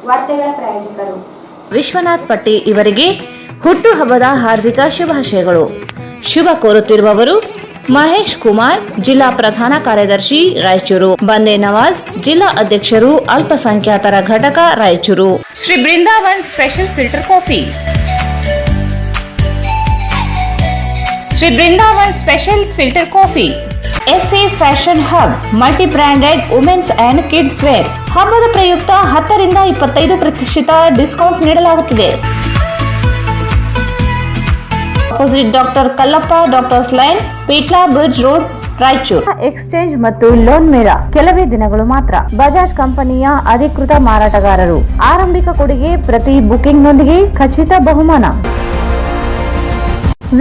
ವಾರ್ತೆಗಳ ಪ್ರಾಯೋಜಕರು ವಿಶ್ವನಾಥ್ ಪಟ್ಟಿ ಇವರಿಗೆ ಹುಟ್ಟುಹಬ್ಬದ ಹಾರ್ದಿಕ ಶುಭಾಶಯಗಳು. ಶುಭ ಕೋರುತ್ತಿರುವವರು ಮಹೇಶ್ ಕುಮಾರ್, ಜಿಲ್ಲಾ ಪ್ರಧಾನ ಕಾರ್ಯದರ್ಶಿ, ರಾಯಚೂರು. ಬಂದೇ ನವಾಜ್, ಜಿಲ್ಲಾ ಅಧ್ಯಕ್ಷರು, ಅಲ್ಪಸಂಖ್ಯಾತರ ಘಟಕ, Raichur. Shri Brindavan special filter coffee. Shri Brindavan special filter coffee. SA fashion hub, multi branded women's and kids wear. ಹಬ್ಬದ ಪ್ರಯುಕ್ತ 10 ರಿಂದ 25% ಡಿಸ್ಕೌಂಟ್ ನೀಡಲಾಗುತ್ತಿದೆ. Opposite doctor Kallappa doctors line, Peetla bridge road, Raichur. Exchange ಮತ್ತು ಲೋನ್ ಮೇಳ ಕೆಲವೇ ದಿನಗಳು ಮಾತ್ರ. ಬಜಾಜ್ ಕಂಪನಿಯ ಅಧಿಕೃತ ಮಾರಾಟಗಾರರು. ಆರಂಭಿಕ ಕೊಡುಗೆ ಪ್ರತಿ ಬುಕಿಂಗ್ನೊಂದಿಗೆ ಖಚಿತ ಬಹುಮಾನ.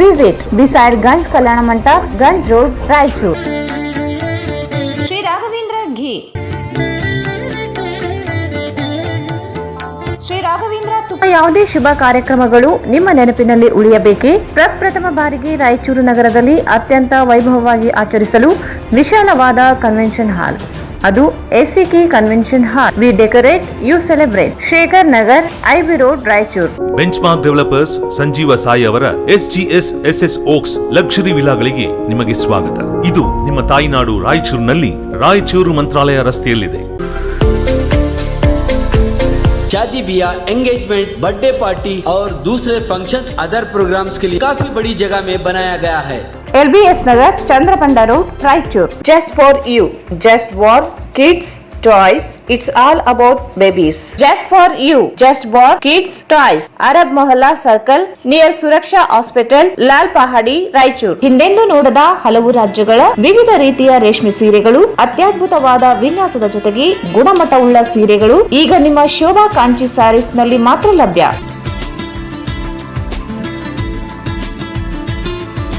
Visit beside Ganj Kalyana Mantapa, Ganj road, Raichur. Shri Raghavendra ಘೀ. ಶ್ರೀ ರಾಘವೇಂದ್ರ ತುಪ್ಪ. ಯಾವುದೇ ಶುಭ ಕಾರ್ಯಕ್ರಮಗಳು ನಿಮ್ಮ ನೆನಪಿನಲ್ಲಿ ಉಳಿಯಬೇಕೇ? ಪ್ರಪ್ರಥಮ ಬಾರಿಗೆ ರಾಯಚೂರು ನಗರದಲ್ಲಿ ಅತ್ಯಂತ ವೈಭವವಾಗಿ ಆಚರಿಸಲು ವಿಶಾಲವಾದ ಕನ್ವೆನ್ಷನ್ ಹಾಲ್, ಅದು ACK convention hall. We decorate, you celebrate. Shekhar Nagar, IB road, Raichur. Benchmark developers Sanjeeva Sai ಅವರ ಎಸ್ಜಿಎಸ್ ಎಸ್ಎಸ್ ಓಕ್ಸ್ ಲಕ್ಸುರಿ ವಿಲಾಗಳಿಗೆ ನಿಮಗೆ ಸ್ವಾಗತ. ಇದು ನಿಮ್ಮ ತಾಯಿನಾಡು ರಾಯಚೂರಿನಲ್ಲಿ, ರಾಯಚೂರು ಮಂತ್ರಾಲಯ ರಸ್ತೆಯಲ್ಲಿದೆ. शादी ब्याह, एंगेजमेंट, बर्थडे पार्टी और दूसरे फंक्शंस, अदर प्रोग्राम्स के लिए काफी बड़ी जगह में बनाया गया है. LBS Nagar, Chandrabanda road, Raichur. Just for you, just for kids toys. It's all about babies. Just for you, just for kids toys. Arab Mohalla Circle, near Suraksha Hospital, Lal Pahadi, Raichur. ಹಿಂದೆಂದೂ ನೋಡದ ಹಲವು ರಾಜ್ಯಗಳ ವಿವಿಧ ರೀತಿಯ ರೇಷ್ಮೆ ಸೀರೆಗಳು, ಅತ್ಯದ್ಭುತವಾದ ವಿನ್ಯಾಸದ ಜೊತೆಗೆ ಗುಣಮಟ್ಟವುಳ್ಳ ಸೀರೆಗಳು ಈಗ ನಿಮ್ಮ ಶೋಭಾ ಕಾಂಚಿ ಸ್ಯಾರೀಸ್ ನಲ್ಲಿ ಮಾತ್ರ ಲಭ್ಯ.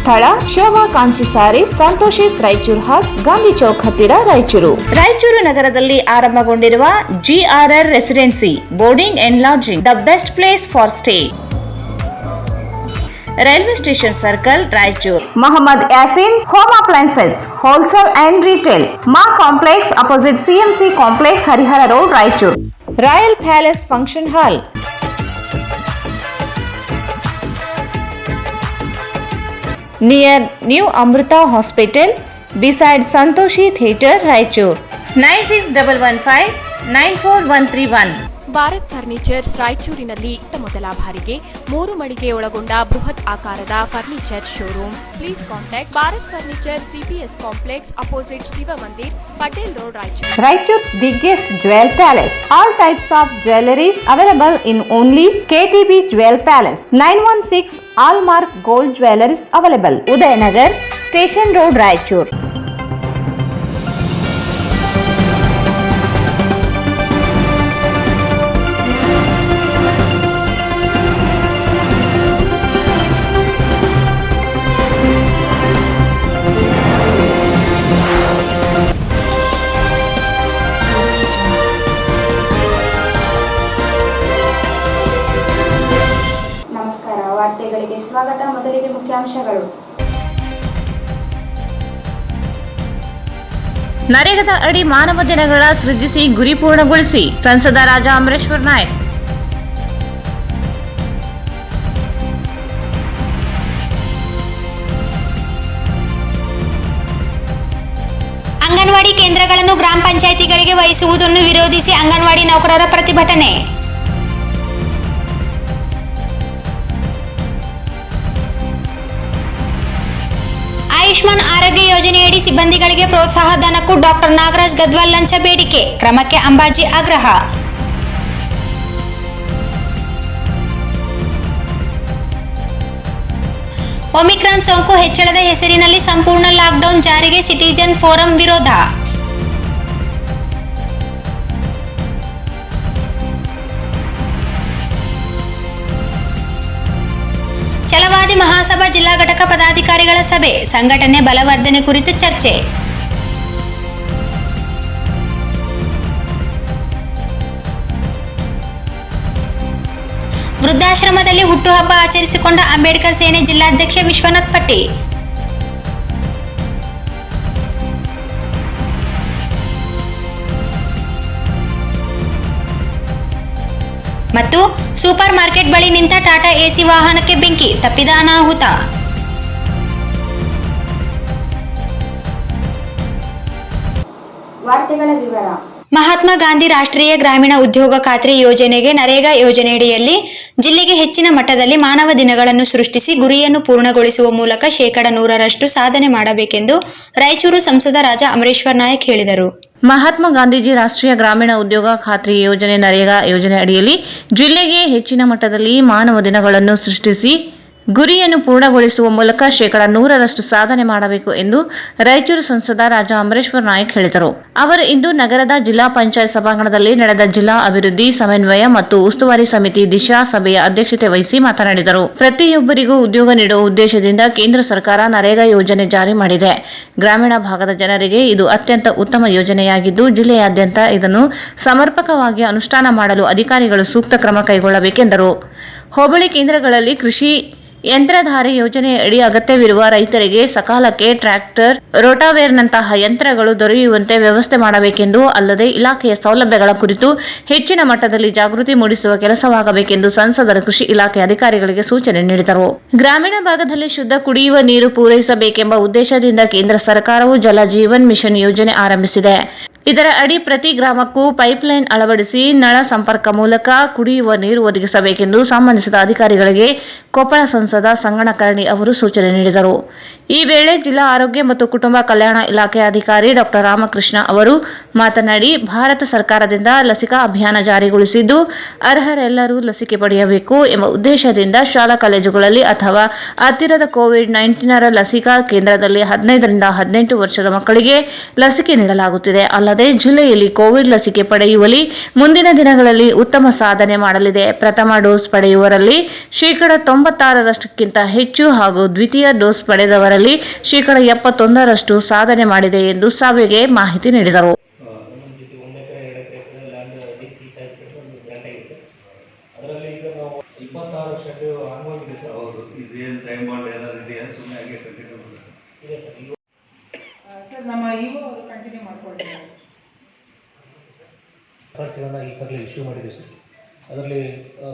ಸ್ಥಳ ಶೋಭಾ ಕಾಂಚಿ ಸ್ಯಾರಿ, ಸಂತೋಷಿಸ್ ರಾಯಚೂರು ಹಬ್, ಗಾಂಧಿ ಚೌಕ್ ಹತ್ತಿರ, ರಾಯಚೂರು. ರಾಯಚೂರು ನಗರದಲ್ಲಿ ಆರಂಭಗೊಂಡಿರುವ GRR residency boarding and lodging, the best place for stay. Railway station circle, Raichur. Mohammed Yasin home appliances wholesale and retail, ಮಾ complex opposite CMC complex, Harihara road, Raichur. Royal palace function hall, near New Amrita Hospital, beside Santoshi Theatre, Raichur. 96159431. Bharat furnitures ರಾಯಚೂರಿನಲ್ಲಿ ಮೊದಲ ಬಾರಿಗೆ 3 ಮಳಿಗೆ ಒಳಗೊಂಡ ಬೃಹತ್ ಆಕಾರದ furniture showroom. Please contact Bharat furniture, CPS complex, opposite Shiva Mandir, Patel road, Raichur. Raichur's biggest jewel palace. All types of jewelries available in only KTB Jewel Palace. 916 Allmark Gold Jewelries available. Udayanagar, Station Road, Raichur. ವಾರ್ತೆಗಳಿಗೆ ಸ್ವಾಗತ. ಮೊದಲಿಗೆ ಮುಖ್ಯಾಂಶಗಳು. ನರೇಗಾದ ಅಡಿ ಮಾನವ ದಿನಗಳ ಸೃಜಿಸಿ ಗುರಿ ಪೂರ್ಣಗೊಳಿಸಿ, ಸಂಸದ ರಾಜಾ ಅಮರೇಶ್ವರ್ ನಾಯಕ್. ಅಂಗನವಾಡಿ ಕೇಂದ್ರಗಳನ್ನು ಗ್ರಾಮ ಪಂಚಾಯಿತಿಗಳಿಗೆ ವಹಿಸುವುದನ್ನು ವಿರೋಧಿಸಿ ಅಂಗನವಾಡಿ ನೌಕರರ ಪ್ರತಿಭಟನೆ. ಆಯುಷ್ಮಾನ್ ಆರೋಗ್ಯ ಯೋಜನೆಯಡಿ ಸಿಬ್ಬಂದಿಗಳಿಗೆ ಪ್ರೋತ್ಸಾಹ ಧನಕ್ಕೂ ಡಾಕ್ಟರ್ ನಾಗರಾಜ್ ಗದ್ವಾಲ್ ಲಂಚ ಬೇಡಿಕೆ, ಕ್ರಮಕ್ಕೆ ಅಂಬಾಜಿ ಆಗ್ರಹ. ಒಮಿಕ್ರಾನ್ ಸೋಂಕು ಹೆಚ್ಚಳದ ಹೆಸರಿನಲ್ಲಿ ಸಂಪೂರ್ಣ ಲಾಕ್ಡೌನ್ ಜಾರಿಗೆ ಸಿಟಿಜನ್ ಫೋರಂ ವಿರೋಧ. ಛಲವಾದಿ ಮಹಾಸಭಾ ಜಿಲ್ಲಾ ಘಟಕ ಪದಾಧಿಕಾರಿಗಳ ಸಭೆ, ಸಂಘಟನೆ ಬಲವರ್ಧನೆ ಕುರಿತು ಚರ್ಚೆ. ವೃದ್ಧಾಶ್ರಮದಲ್ಲಿ ಹುಟ್ಟುಹಬ್ಬ ಆಚರಿಸಿಕೊಂಡ ಅಂಬೇಡ್ಕರ್ ಸೇನೆ ಜಿಲ್ಲಾಧ್ಯಕ್ಷ ವಿಶ್ವನಾಥ್ ಪಟ್ಟಿ. ಮತ್ತು ಸೂಪರ್ ಮಾರ್ಕೆಟ್ ಬಳಿ ನಿಂತ ಟಾಟಾ ಎಸಿ ವಾಹನಕ್ಕೆ ಬೆಂಕಿ, ತಪ್ಪಿದ ಅನಾಹುತ. ವಾರ್ತೆಗಳ ವಿವರ. ಮಹಾತ್ಮ ಗಾಂಧಿ ರಾಷ್ಟ್ರೀಯ ಗ್ರಾಮೀಣ ಉದ್ಯೋಗ ಖಾತ್ರಿ ಯೋಜನೆಗೆ ನರೇಗಾ ಯೋಜನೆಯಡಿಯಲ್ಲಿ ಜಿಲ್ಲೆಗೆ ಹೆಚ್ಚಿನ ಮಟ್ಟದಲ್ಲಿ ಮಾನವ ದಿನಗಳನ್ನು ಸೃಷ್ಟಿಸಿ ಗುರಿಯನ್ನು ಪೂರ್ಣಗೊಳಿಸುವ ಮೂಲಕ 100% ಸಾಧನೆ ಮಾಡಬೇಕೆಂದು ರಾಯಚೂರು ಸಂಸದ ರಾಜಾ ಅಮರೇಶ್ವರ್ ನಾಯಕ್ ಹೇಳಿದರು. ಮಹಾತ್ಮ ಗಾಂಧೀಜಿ ರಾಷ್ಟ್ರೀಯ ಗ್ರಾಮೀಣ ಉದ್ಯೋಗ ಖಾತ್ರಿ ಯೋಜನೆ ನರೇಗಾ ಯೋಜನೆ ಅಡಿಯಲ್ಲಿ ಜಿಲ್ಲೆಗೆ ಹೆಚ್ಚಿನ ಮಟ್ಟದಲ್ಲಿ ಮಾನವ ದಿನಗಳನ್ನು ಸೃಷ್ಟಿಸಿ ಗುರಿಯನ್ನು ಪೂರ್ಣಗೊಳಿಸುವ ಮೂಲಕ 100% ಸಾಧನೆ ಮಾಡಬೇಕು ಎಂದು ರಾಯಚೂರು ಸಂಸದ ರಾಜಾ ಅಮರೇಶ್ವರ್ ನಾಯಕ್ ಹೇಳಿದರು. ಅವರು ಇಂದು ನಗರದ ಜಿಲ್ಲಾ ಪಂಚಾಯತ್ ಸಭಾಂಗಣದಲ್ಲಿ ನಡೆದ ಜಿಲ್ಲಾ ಅಭಿವೃದ್ಧಿ ಸಮನ್ವಯ ಮತ್ತು ಉಸ್ತುವಾರಿ ಸಮಿತಿ ದಿಶಾ ಸಭೆಯ ಅಧ್ಯಕ್ಷತೆ ವಹಿಸಿ ಮಾತನಾಡಿದರು. ಪ್ರತಿಯೊಬ್ಬರಿಗೂ ಉದ್ಯೋಗ ನೀಡುವ ಉದ್ದೇಶದಿಂದ ಕೇಂದ್ರ ಸರ್ಕಾರ ನರೇಗಾ ಯೋಜನೆ ಜಾರಿ ಮಾಡಿದೆ. ಗ್ರಾಮೀಣ ಭಾಗದ ಜನರಿಗೆ ಇದು ಅತ್ಯಂತ ಉತ್ತಮ ಯೋಜನೆಯಾಗಿದ್ದು ಜಿಲ್ಲೆಯಾದ್ಯಂತ ಇದನ್ನು ಸಮರ್ಪಕವಾಗಿ ಅನುಷ್ಠಾನ ಮಾಡಲು ಅಧಿಕಾರಿಗಳು ಸೂಕ್ತ ಕ್ರಮ ಕೈಗೊಳ್ಳಬೇಕೆಂದರು. ಹೋಬಳಿ ಕೇಂದ್ರಗಳಲ್ಲಿ ಕೃಷಿ ಯಂತ್ರಧಾರಿ ಯೋಜನೆ ಅಡಿ ಅಗತ್ಯವಿರುವ ರೈತರಿಗೆ ಸಕಾಲಕ್ಕೆ ಟ್ರ್ಯಾಕ್ಟರ್, ರೋಟಾವೇರ್ನಂತಹ ಯಂತ್ರಗಳು ದೊರೆಯುವಂತೆ ವ್ಯವಸ್ಥೆ ಮಾಡಬೇಕೆಂದು, ಅಲ್ಲದೆ ಇಲಾಖೆಯ ಸೌಲಭ್ಯಗಳ ಕುರಿತು ಹೆಚ್ಚಿನ ಮಟ್ಟದಲ್ಲಿ ಜಾಗೃತಿ ಮೂಡಿಸುವ ಕೆಲಸವಾಗಬೇಕೆಂದು ಸಂಸದರು ಕೃಷಿ ಇಲಾಖೆ ಅಧಿಕಾರಿಗಳಿಗೆ ಸೂಚನೆ ನೀಡಿದರು. ಗ್ರಾಮೀಣ ಭಾಗದಲ್ಲಿ ಶುದ್ಧ ಕುಡಿಯುವ ನೀರು ಪೂರೈಸಬೇಕೆಂಬ ಉದ್ದೇಶದಿಂದ ಕೇಂದ್ರ ಸರ್ಕಾರವು ಜಲ ಜೀವನ್ ಮಿಷನ್ ಯೋಜನೆ ಆರಂಭಿಸಿದೆ. ಇದರ ಅಡಿ ಪ್ರತಿ ಗ್ರಾಮಕ್ಕೂ ಪೈಪ್ಲೈನ್ ಅಳವಡಿಸಿ ನಳ ಸಂಪರ್ಕ ಮೂಲಕ ಕುಡಿಯುವ ನೀರು ಒದಗಿಸಬೇಕೆಂದು ಸಂಬಂಧಿಸಿದ ಅಧಿಕಾರಿಗಳಿಗೆ ಕೊಪ್ಪಳ ಸಂಸದ ಸಂಗನಕರ್ಣಿ ಅವರು ಸೂಚನೆ ನೀಡಿದರು. ಈ ವೇಳೆ ಜಿಲ್ಲಾ ಆರೋಗ್ಯ ಮತ್ತು ಕುಟುಂಬ ಕಲ್ಯಾಣ ಇಲಾಖೆ ಅಧಿಕಾರಿ ಡಾಕ್ಟರ್ ರಾಮಕೃಷ್ಣ ಅವರು ಮಾತನಾಡಿ, ಭಾರತ ಸರ್ಕಾರದಿಂದ ಲಸಿಕಾ ಅಭಿಯಾನ ಜಾರಿಗೊಳಿಸಿದ್ದು ಅರ್ಹರೆಲ್ಲರೂ ಲಸಿಕೆ ಪಡೆಯಬೇಕು ಎಂಬ ಉದ್ದೇಶದಿಂದ ಶಾಲಾ ಕಾಲೇಜುಗಳಲ್ಲಿ ಅಥವಾ ಹತ್ತಿರದ ಕೋವಿಡ್-19 ಲಸಿಕಾ ಕೇಂದ್ರದಲ್ಲಿ 15 ರಿಂದ 18 ವರ್ಷದ ಮಕ್ಕಳಿಗೆ ಲಸಿಕೆ ನೀಡಲಾಗುತ್ತಿದೆ. ಅಲ್ಲದೆ ಜಿಲ್ಲೆಯಲ್ಲಿ ಕೋವಿಡ್ ಲಸಿಕೆ ಪಡೆಯುವಲ್ಲಿ ಮುಂದಿನ ದಿನಗಳಲ್ಲಿ ಉತ್ತಮ ಸಾಧನೆ ಮಾಡಲಿದೆ. ಪ್ರಥಮ ಡೋಸ್ ಪಡೆಯುವವರಲ್ಲಿ 96%ಕ್ಕಿಂತ ಹೆಚ್ಚು ಹಾಗೂ ದ್ವಿತೀಯ ಡೋಸ್ ಪಡೆದವರಲ್ಲಿ 71% ಸಾಧನೆ ಮಾಡಿದೆ ಎಂದು ಸಭೆಗೆ ಮಾಹಿತಿ ನೀಡಿದರು. ಈಗಾಗಲೇ ಇಶ್ಯೂ ಮಾಡಿದ್ದೀವಿ ಸರ್. ಅದರಲ್ಲಿ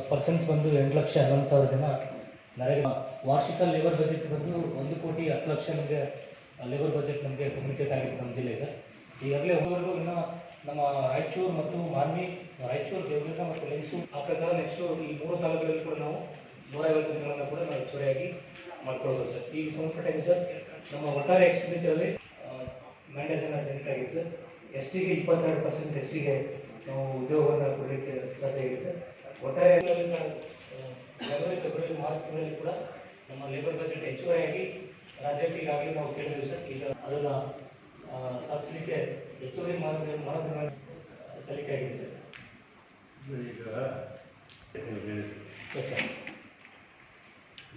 ಪರ್ಸನ್ಸ್ ಬಂದು 8,11,000 ಜನ ನರೇಗಾ ವಾರ್ಷಿಕ ಲೇಬರ್ ಬಜೆಟ್ ಬಂದು 1,10,00,000 ನಮಗೆ ಲೇಬರ್ ಬಜೆಟ್ ನಮಗೆ ಕಮ್ಯುನಿಕೇಟ್ ಆಗಿತ್ತು ನಮ್ಮ ಜಿಲ್ಲೆ ಸರ್. ಈಗಾಗಲೇ ಹೋಗೋದು ಇನ್ನು ನಮ್ಮ ರಾಯಚೂರು ಮತ್ತು ಮಾನ್ವಿ, ರಾಯಚೂರು, ದೇವದುರ್ಗ ಮತ್ತು ಲಿಂಗಸೂರು ಆ ಪ್ರಕಾರ ನೆಕ್ಸ್ಟು ಈ 3 ತಾಲೂಕುಗಳಲ್ಲಿ ಕೂಡ ನಾವು 150 ದಿನಗಳನ್ನು ಕೂಡ ನಾವು ಹೆಚ್ಚುವರಿಯಾಗಿ ಮಾಡ್ಕೊಳ್ಬೋದು ಸರ್. ಈಗ ಸಂಬಂಧಪಟ್ಟಾಗಿ ಸರ್ ನಮ್ಮ ಒಟ್ಟಾರೆ ಎಕ್ಸ್ಪೆಂಡಿಚರಲ್ಲಿ ಮ್ಯಾಂಡೇಜನ್ನು ಜನರೇಟ್ ಆಗಿದೆ ಸರ್. ಎಸ್ಟಿಗೆ 22%, ಎಸ್ಟಿಗೆ ನಾವು ಉದ್ಯೋಗವನ್ನು ಕೊಡಲಿಕ್ಕೆ ಸಾಧ್ಯ ಇದೆ ಸರ್. ಒಟ್ಟಾರೆ ಜನವರಿ, ಫೆಬ್ರವರಿ, ಮಾರ್ಚ್ ತಿಂಗಳಲ್ಲಿ ಕೂಡ ನಮ್ಮ ಲೇಬರ್ ಬಜೆಟ್ ಹೆಚ್ಚುವರಿಯಾಗಿ ರಾಜ್ಯಕ್ಕೆ ಈಗಾಗಲೇ ನಾವು ಕೇಳಿದ್ದೀವಿ ಸರ್. ಈಗ ಅದನ್ನು ಸಾಧಿಸಲಿಕ್ಕೆ ಹೆಚ್ಚುವರಿ ಮಾಡೋದನ್ನು ಸಲ್ಲಿಕೆ ಆಗಿದೆ ಸರ್.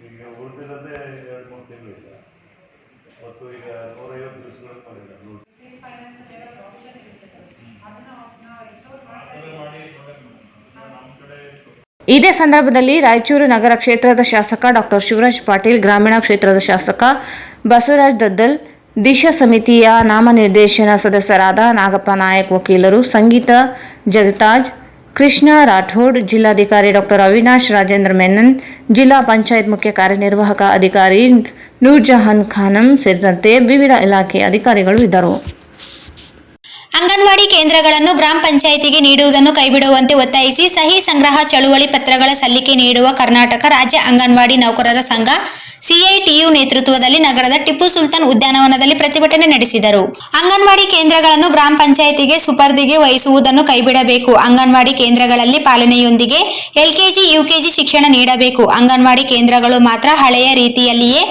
ಈಗ ಉಳಿದಿರೋದೇ 2-3 ತಿಂಗಳಿಲ್ಲ ಮತ್ತು ಈಗ 150 ದಿವಸಗಳು ಮಾಡಿಲ್ಲ. ಇದೇ ಸಂದರ್ಭದಲ್ಲಿ ರಾಯಚೂರು ನಗರ ಕ್ಷೇತ್ರದ ಶಾಸಕ ಡಾಕ್ಟರ್ ಶಿವರಾಜ್ ಪಾಟೀಲ್, ಗ್ರಾಮೀಣ ಕ್ಷೇತ್ರದ ಶಾಸಕ ಬಸವರಾಜ್ ದದ್ದಲ್, ದಿಶಾ ಸಮಿತಿಯ ನಾಮನಿರ್ದೇಶನ ಸದಸ್ಯರಾದ ನಾಗಪ್ಪ ನಾಯಕ್, ವಕೀಲರು ಸಂಗೀತ ಜಗತಾಜ್, ಕೃಷ್ಣ ರಾಠೋಡ್, ಜಿಲ್ಲಾಧಿಕಾರಿ ಡಾಕ್ಟರ್ ಅವಿನಾಶ್ ರಾಜೇಂದ್ರ ಮೆನನ್, ಜಿಲ್ಲಾ ಪಂಚಾಯತ್ ಮುಖ್ಯ ಕಾರ್ಯನಿರ್ವಾಹಕ ಅಧಿಕಾರಿ ನೂರ್ಜಹಾನ್ ಖಾನಂ ಸೇರಿದಂತೆ ವಿವಿಧ ಇಲಾಖೆ ಅಧಿಕಾರಿಗಳು ಇದ್ದರು. ಅಂಗನವಾಡಿ ಕೇಂದ್ರಗಳನ್ನು ಗ್ರಾಮ ಪಂಚಾಯಿತಿಗೆ ನೀಡುವುದನ್ನು ಕೈಬಿಡುವಂತೆ ಒತ್ತಾಯಿಸಿ ಸಹಿ ಸಂಗ್ರಹ ಚಳುವಳಿ ಪತ್ರಗಳ ಸಲ್ಲಿಕೆ ನೀಡುವ ಕರ್ನಾಟಕ ರಾಜ್ಯ ಅಂಗನವಾಡಿ ನೌಕರರ ಸಂಘ ಸಿಐಟಿಯು ನೇತೃತ್ವದಲ್ಲಿ ನಗರದ ಟಿಪ್ಪು ಸುಲ್ತಾನ್ ಉದ್ಯಾನವನದಲ್ಲಿ ಪ್ರತಿಭಟನೆ ನಡೆಸಿದರು. ಅಂಗನವಾಡಿ ಕೇಂದ್ರಗಳನ್ನು ಗ್ರಾಮ ಪಂಚಾಯಿತಿಗೆ ಸುಪರ್ದಿಗೆ ವಹಿಸುವುದನ್ನು ಕೈಬಿಡಬೇಕು. ಅಂಗನವಾಡಿ ಕೇಂದ್ರಗಳಲ್ಲಿ ಪಾಲನೆಯೊಂದಿಗೆ ಎಲ್ಕೆಜಿ, ಯುಕೆಜಿ ಶಿಕ್ಷಣ ನೀಡಬೇಕು. ಅಂಗನವಾಡಿ ಕೇಂದ್ರಗಳು ಮಾತ್ರ ಹಳೆಯ ರೀತಿಯಲ್ಲಿಯೇ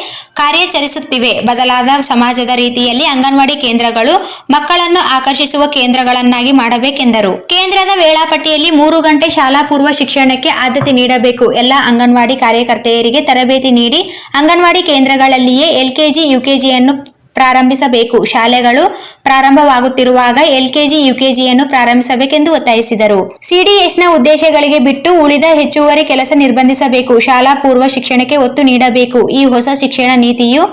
ಕಾರ್ಯಾಚರಿಸುತ್ತಿವೆ. ಬದಲಾದ ಸಮಾಜದ ರೀತಿಯಲ್ಲಿ ಅಂಗನವಾಡಿ ಕೇಂದ್ರಗಳು ಮಕ್ಕಳನ್ನು ಆಕರ್ಷಿಸುವ ಕೇಂದ್ರಗಳನ್ನಾಗಿ ಮಾಡಬೇಕೆಂದರು. ಕೇಂದ್ರದ ವೇಳಾಪಟ್ಟಿಯಲ್ಲಿ 3 ಗಂಟೆ ಶಾಲಾ ಪೂರ್ವ ಶಿಕ್ಷಣಕ್ಕೆ ಆದ್ಯತೆ ನೀಡಬೇಕು. ಎಲ್ಲ ಅಂಗನವಾಡಿ ಕಾರ್ಯಕರ್ತೆಯರಿಗೆ ತರಬೇತಿ ನೀಡಿ ಅಂಗನವಾಡಿ ಕೇಂದ್ರಗಳಲ್ಲಿಯೇ ಎಲ್ಕೆಜಿ, ಯುಕೆಜಿಯನ್ನು ಪ್ರಾರಂಭಿಸಬೇಕು. ಶಾಲೆಗಳು ಪ್ರಾರಂಭವಾಗುತ್ತಿರುವಾಗ ಎಲ್ಕೆಜಿ, ಯುಕೆಜಿಯನ್ನು ಪ್ರಾರಂಭಿಸಬೇಕೆಂದು ಒತ್ತಾಯಿಸಿದರು. ಸಿಡಿಎಸ್ನ ಉದ್ದೇಶಗಳಿಗೆ ಬಿಟ್ಟು ಉಳಿದ ಹೆಚ್ಚುವರಿ ಕೆಲಸ ನಿರ್ಬಂಧಿಸಬೇಕು. ಶಾಲಾ ಪೂರ್ವ ಶಿಕ್ಷಣಕ್ಕೆ ಒತ್ತು ನೀಡಬೇಕು. ಈ ಹೊಸ ಶಿಕ್ಷಣ ನೀತಿಯು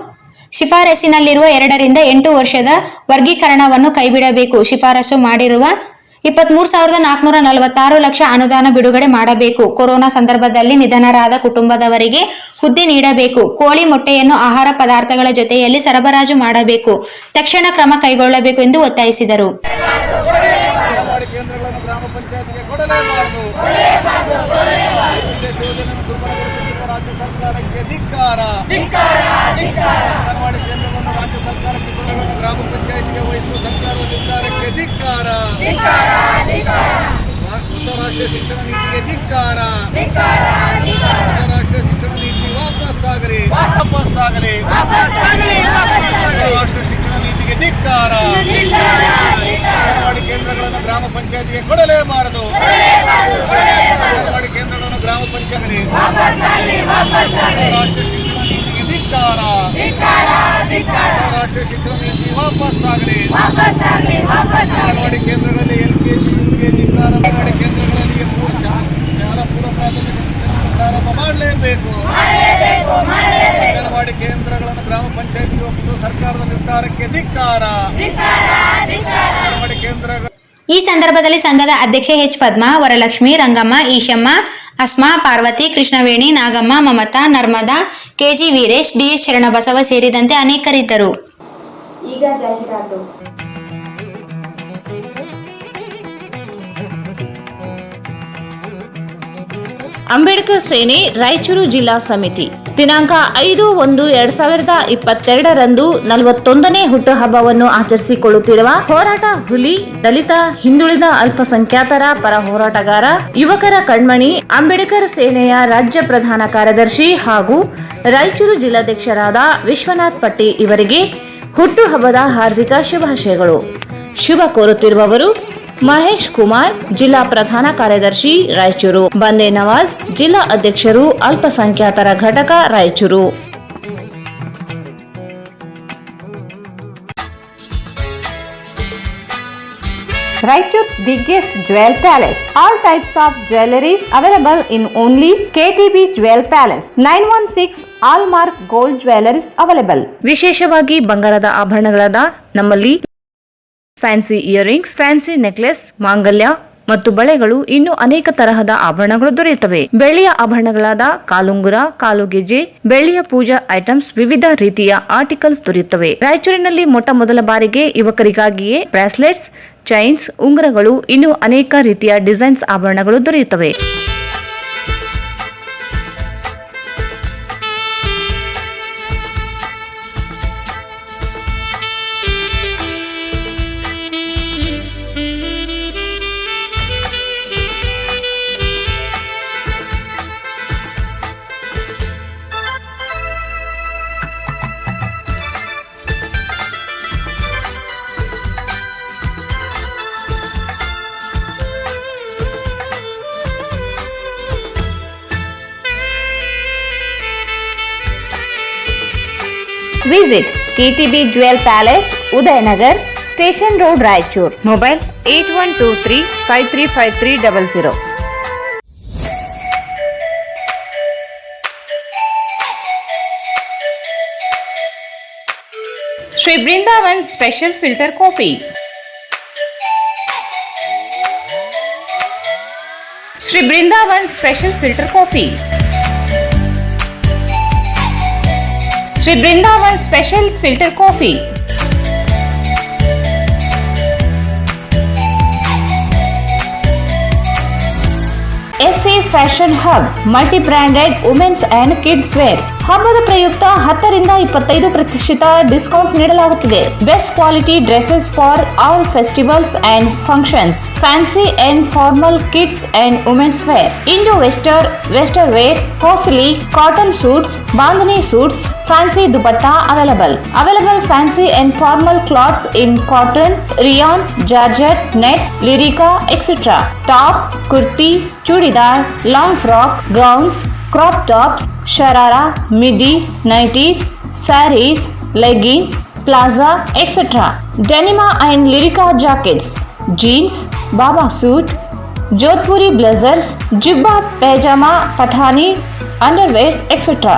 ಶಿಫಾರಸಿನಲ್ಲಿರುವ 2 ರಿಂದ 8 ವರ್ಷದ ವರ್ಗೀಕರಣವನ್ನು ಕೈಬಿಡಬೇಕು. ಶಿಫಾರಸು ಮಾಡಿರುವ 23,446 ಲಕ್ಷ ಅನುದಾನ ಬಿಡುಗಡೆ ಮಾಡಬೇಕು. ಕೊರೋನಾ ಸಂದರ್ಭದಲ್ಲಿ ನಿಧನರಾದ ಕುಟುಂಬದವರಿಗೆ ಹುದ್ದೆ ನೀಡಬೇಕು. ಕೋಳಿ ಮೊಟ್ಟೆಯನ್ನು ಆಹಾರ ಪದಾರ್ಥಗಳ ಜೊತೆಯಲ್ಲಿ ಸರಬರಾಜು ಮಾಡಬೇಕು. ತಕ್ಷಣ ಕ್ರಮ ಕೈಗೊಳ್ಳಬೇಕು ಎಂದು ಒತ್ತಾಯಿಸಿದರು. ಗ್ರಾಮ ಪಂಚಾಯತಿಗೆ ವಹಿಸುವ ಸರ್ಕಾರದ ನಿರ್ಧಾರಕ್ಕೆ ಧಿಕ್ಕಾರ. ಹೊಸ ರಾಷ್ಟ್ರೀಯ ಶಿಕ್ಷಣ ನೀತಿಗೆ ಧಿಕ್ಕಾರ. ಹೊಸ ರಾಷ್ಟ್ರೀಯ ಶಿಕ್ಷಣ ನೀತಿ ವಾಪಸ್ಸಾಗಲಿ. ರಾಷ್ಟ್ರೀಯ ಶಿಕ್ಷಣ ನೀತಿಗೆ ಧಿಕ್ಕಾರ. ಅಂಗನವಾಡಿ ಕೇಂದ್ರಗಳನ್ನು ಗ್ರಾಮ ಪಂಚಾಯತಿಗೆ ಕೊಡಲೇಬಾರದು. ಅಂಗನವಾಡಿ ಕೇಂದ್ರಗಳನ್ನು ಗ್ರಾಮ ಪಂಚಾಯತಿಗೆ ರಾಷ್ಟ್ರೀಯ ಶಿಕ್ಷಣ ನೀತಿಗೆ ಧಿಕ್ಕಾರ. ರಾಷ್ಟ್ರೀಯ ಶಿಕ್ಷಣ ನೀತಿ ವಾಪಸ್ಸಾಗಲಿ. ಅಂಗನವಾಡಿ ಕೇಂದ್ರಗಳಲ್ಲಿ LKG, UKG ಅಂಗನವಾಡಿ ಕೇಂದ್ರಗಳಲ್ಲಿ ಶಾಲಾ ಪೂರ್ವ ಪ್ರಾಥಮಿಕ ಶಿಕ್ಷಣ ಪ್ರಾರಂಭ ಮಾಡಲೇಬೇಕು. ಅಂಗನವಾಡಿ ಕೇಂದ್ರಗಳನ್ನು ಗ್ರಾಮ ಪಂಚಾಯತಿಗೆ ಒಪ್ಪಿಸುವ ಸರ್ಕಾರದ ನಿರ್ಧಾರಕ್ಕೆ ಧಿಕ್ಕಾರ. ಅಂಗನವಾಡಿ ಕೇಂದ್ರಗಳು ಈ ಸಂದರ್ಭದಲ್ಲಿ ಸಂಘದ ಅಧ್ಯಕ್ಷೆ H Padma, Varalakshmi, Rangamma, Eeshamma, Asma, Parvati, Krishnaveni, Nagamma, Mamata, Narmada, KG Veeresh, DS Sharanabasava ಸೇರಿದಂತೆ ಅನೇಕರಿದ್ದರು. ಈಗ ಜಾಹೀರಾತು. ಅಂಬೇಡ್ಕರ್ ಸೇನೆ ರಾಯಚೂರು ಜಿಲ್ಲಾ ಸಮಿತಿ ದಿನಾಂಕ 5/1/2022 41ನೇ ಹುಟ್ಟುಹಬ್ಬವನ್ನು ಆಚರಿಸಿಕೊಳ್ಳುತ್ತಿರುವ ಹೋರಾಟ ಹುಲಿ, ದಲಿತ, ಹಿಂದುಳಿದ ಅಲ್ಪಸಂಖ್ಯಾತರ ಪರ ಹೋರಾಟಗಾರ, ಯುವಕರ ಕಣ್ಮಣಿ, ಅಂಬೇಡ್ಕರ್ ಸೇನೆಯ ರಾಜ್ಯ ಪ್ರಧಾನ ಕಾರ್ಯದರ್ಶಿ ಹಾಗೂ ರಾಯಚೂರು ಜಿಲ್ಲಾಧ್ಯಕ್ಷರಾದ ವಿಶ್ವನಾಥ್ ಪಟ್ಟಿ ಇವರಿಗೆ ಹುಟ್ಟುಹಬ್ಬದ ಹಾರ್ದಿಕ ಶುಭಾಶಯಗಳು. ಶುಭ ಕೋರುತ್ತಿರುವವರು ಮಹೇಶ್ ಕುಮಾರ್, ಜಿಲ್ಲಾ ಪ್ರಧಾನ ಕಾರ್ಯದರ್ಶಿ ರಾಯಚೂರು, ಬಂದೆ ನವಾಜ್, ಜಿಲ್ಲಾ ಅಧ್ಯಕ್ಷರು ಅಲ್ಪಸಂಖ್ಯಾತರ ಘಟಕ Raichur. Raichur's biggest jewel palace. All types of jewelries available in only KTB Jewel Palace. 916 Allmark Gold Jewelries available. ವಿಶೇಷವಾಗಿ ಬಂಗಾರದ ಆಭರಣಗಳಾದ ನಮ್ಮಲ್ಲಿ ಫ್ಯಾನ್ಸಿ ಇಯರಿಂಗ್ಸ್, ಫ್ಯಾನ್ಸಿ ನೆಕ್ಲೆಸ್, ಮಾಂಗಲ್ಯ ಮತ್ತು ಬಳೆಗಳು, ಇನ್ನು ಅನೇಕ ತರಹದ ಆಭರಣಗಳು ದೊರೆಯುತ್ತವೆ. ಬೆಳ್ಳಿಯ ಆಭರಣಗಳಾದ ಕಾಲುಂಗುರ, ಕಾಲುಗೆಜೆ, ಬೆಳ್ಳಿಯ ಪೂಜಾ ಐಟಮ್ಸ್, ವಿವಿಧ ರೀತಿಯ ಆರ್ಟಿಕಲ್ಸ್ ದೊರೆಯುತ್ತವೆ. ರಾಯಚೂರಿನಲ್ಲಿ ಮೊಟ್ಟ ಮೊದಲ ಬಾರಿಗೆ ಯುವಕರಿಗಾಗಿಯೇ ಬ್ರಾಸ್ಲೆಟ್ಸ್, ಚೈನ್ಸ್, ಉಂಗುರಗಳು, ಇನ್ನು ಅನೇಕ ರೀತಿಯ ಡಿಸೈನ್ಸ್ ಆಭರಣಗಳು ದೊರೆಯುತ್ತವೆ. Visit KTB Jewel Palace, Udayanagar, Station Road, Raichur. Mobile 8123535300. Sri Brindavan Special Filter Coffee. Sri Brindavan Special Filter Coffee. Sri Brindavan Special Filter Coffee. SA Fashion Hub, multi-branded women's and kids wear. ಹಬ್ಬದ ಪ್ರಯುಕ್ತ 10ರಿಂದ 25% discount ನೀಡಲಾಗುತ್ತಿದೆ. Best quality dresses for all festivals and functions. Fancy and formal kids and women's wear. Indo western wear, costly cotton suits, bandhani suits, fancy dupatta available fancy and formal clothes in cotton, rayon, georgette, net, lycra, etcetera. Top, kurti, churidar, long frock, gowns, crop tops, sharara, midi, nighties, sarees, leggings, plaza, etc. Denima and Lyrica jackets, jeans, baba suit, Jodhpuri blazers, jibba, pajama, pathani, underwears, etc.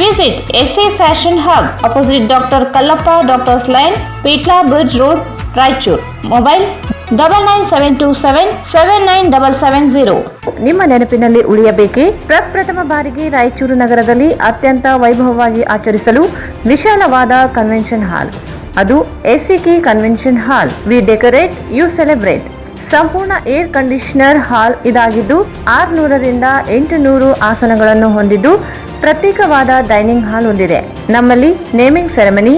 Visit SA Fashion Hub opposite Dr. Kallappa Doctor's Lane, Pitla Bridge Road, Raichur. Mobile 9972779770. ನಿಮ್ಮ ನೆನಪಿನಲ್ಲಿ ಉಳಿಯಬೇಕೇ? ಪ್ರಪ್ರಥಮ ಬಾರಿಗೆ ರಾಯಚೂರು ನಗರದಲ್ಲಿ ಅತ್ಯಂತ ವೈಭವವಾಗಿ ಆಚರಿಸಲು ವಿಶಾಲವಾದ convention hall, ಅದು ACK convention hall. We decorate, you celebrate. ಸಂಪೂರ್ಣ ಏರ್ ಕಂಡೀಷನರ್ ಹಾಲ್ ಇದಾಗಿದ್ದು 600 ರಿಂದ 800 ಆಸನಗಳನ್ನು ಹೊಂದಿದ್ದು ಪ್ರತ್ಯೇಕವಾದ ಡೈನಿಂಗ್ ಹಾಲ್ ಹೊಂದಿದೆ. ನಮ್ಮಲ್ಲಿ naming ceremony,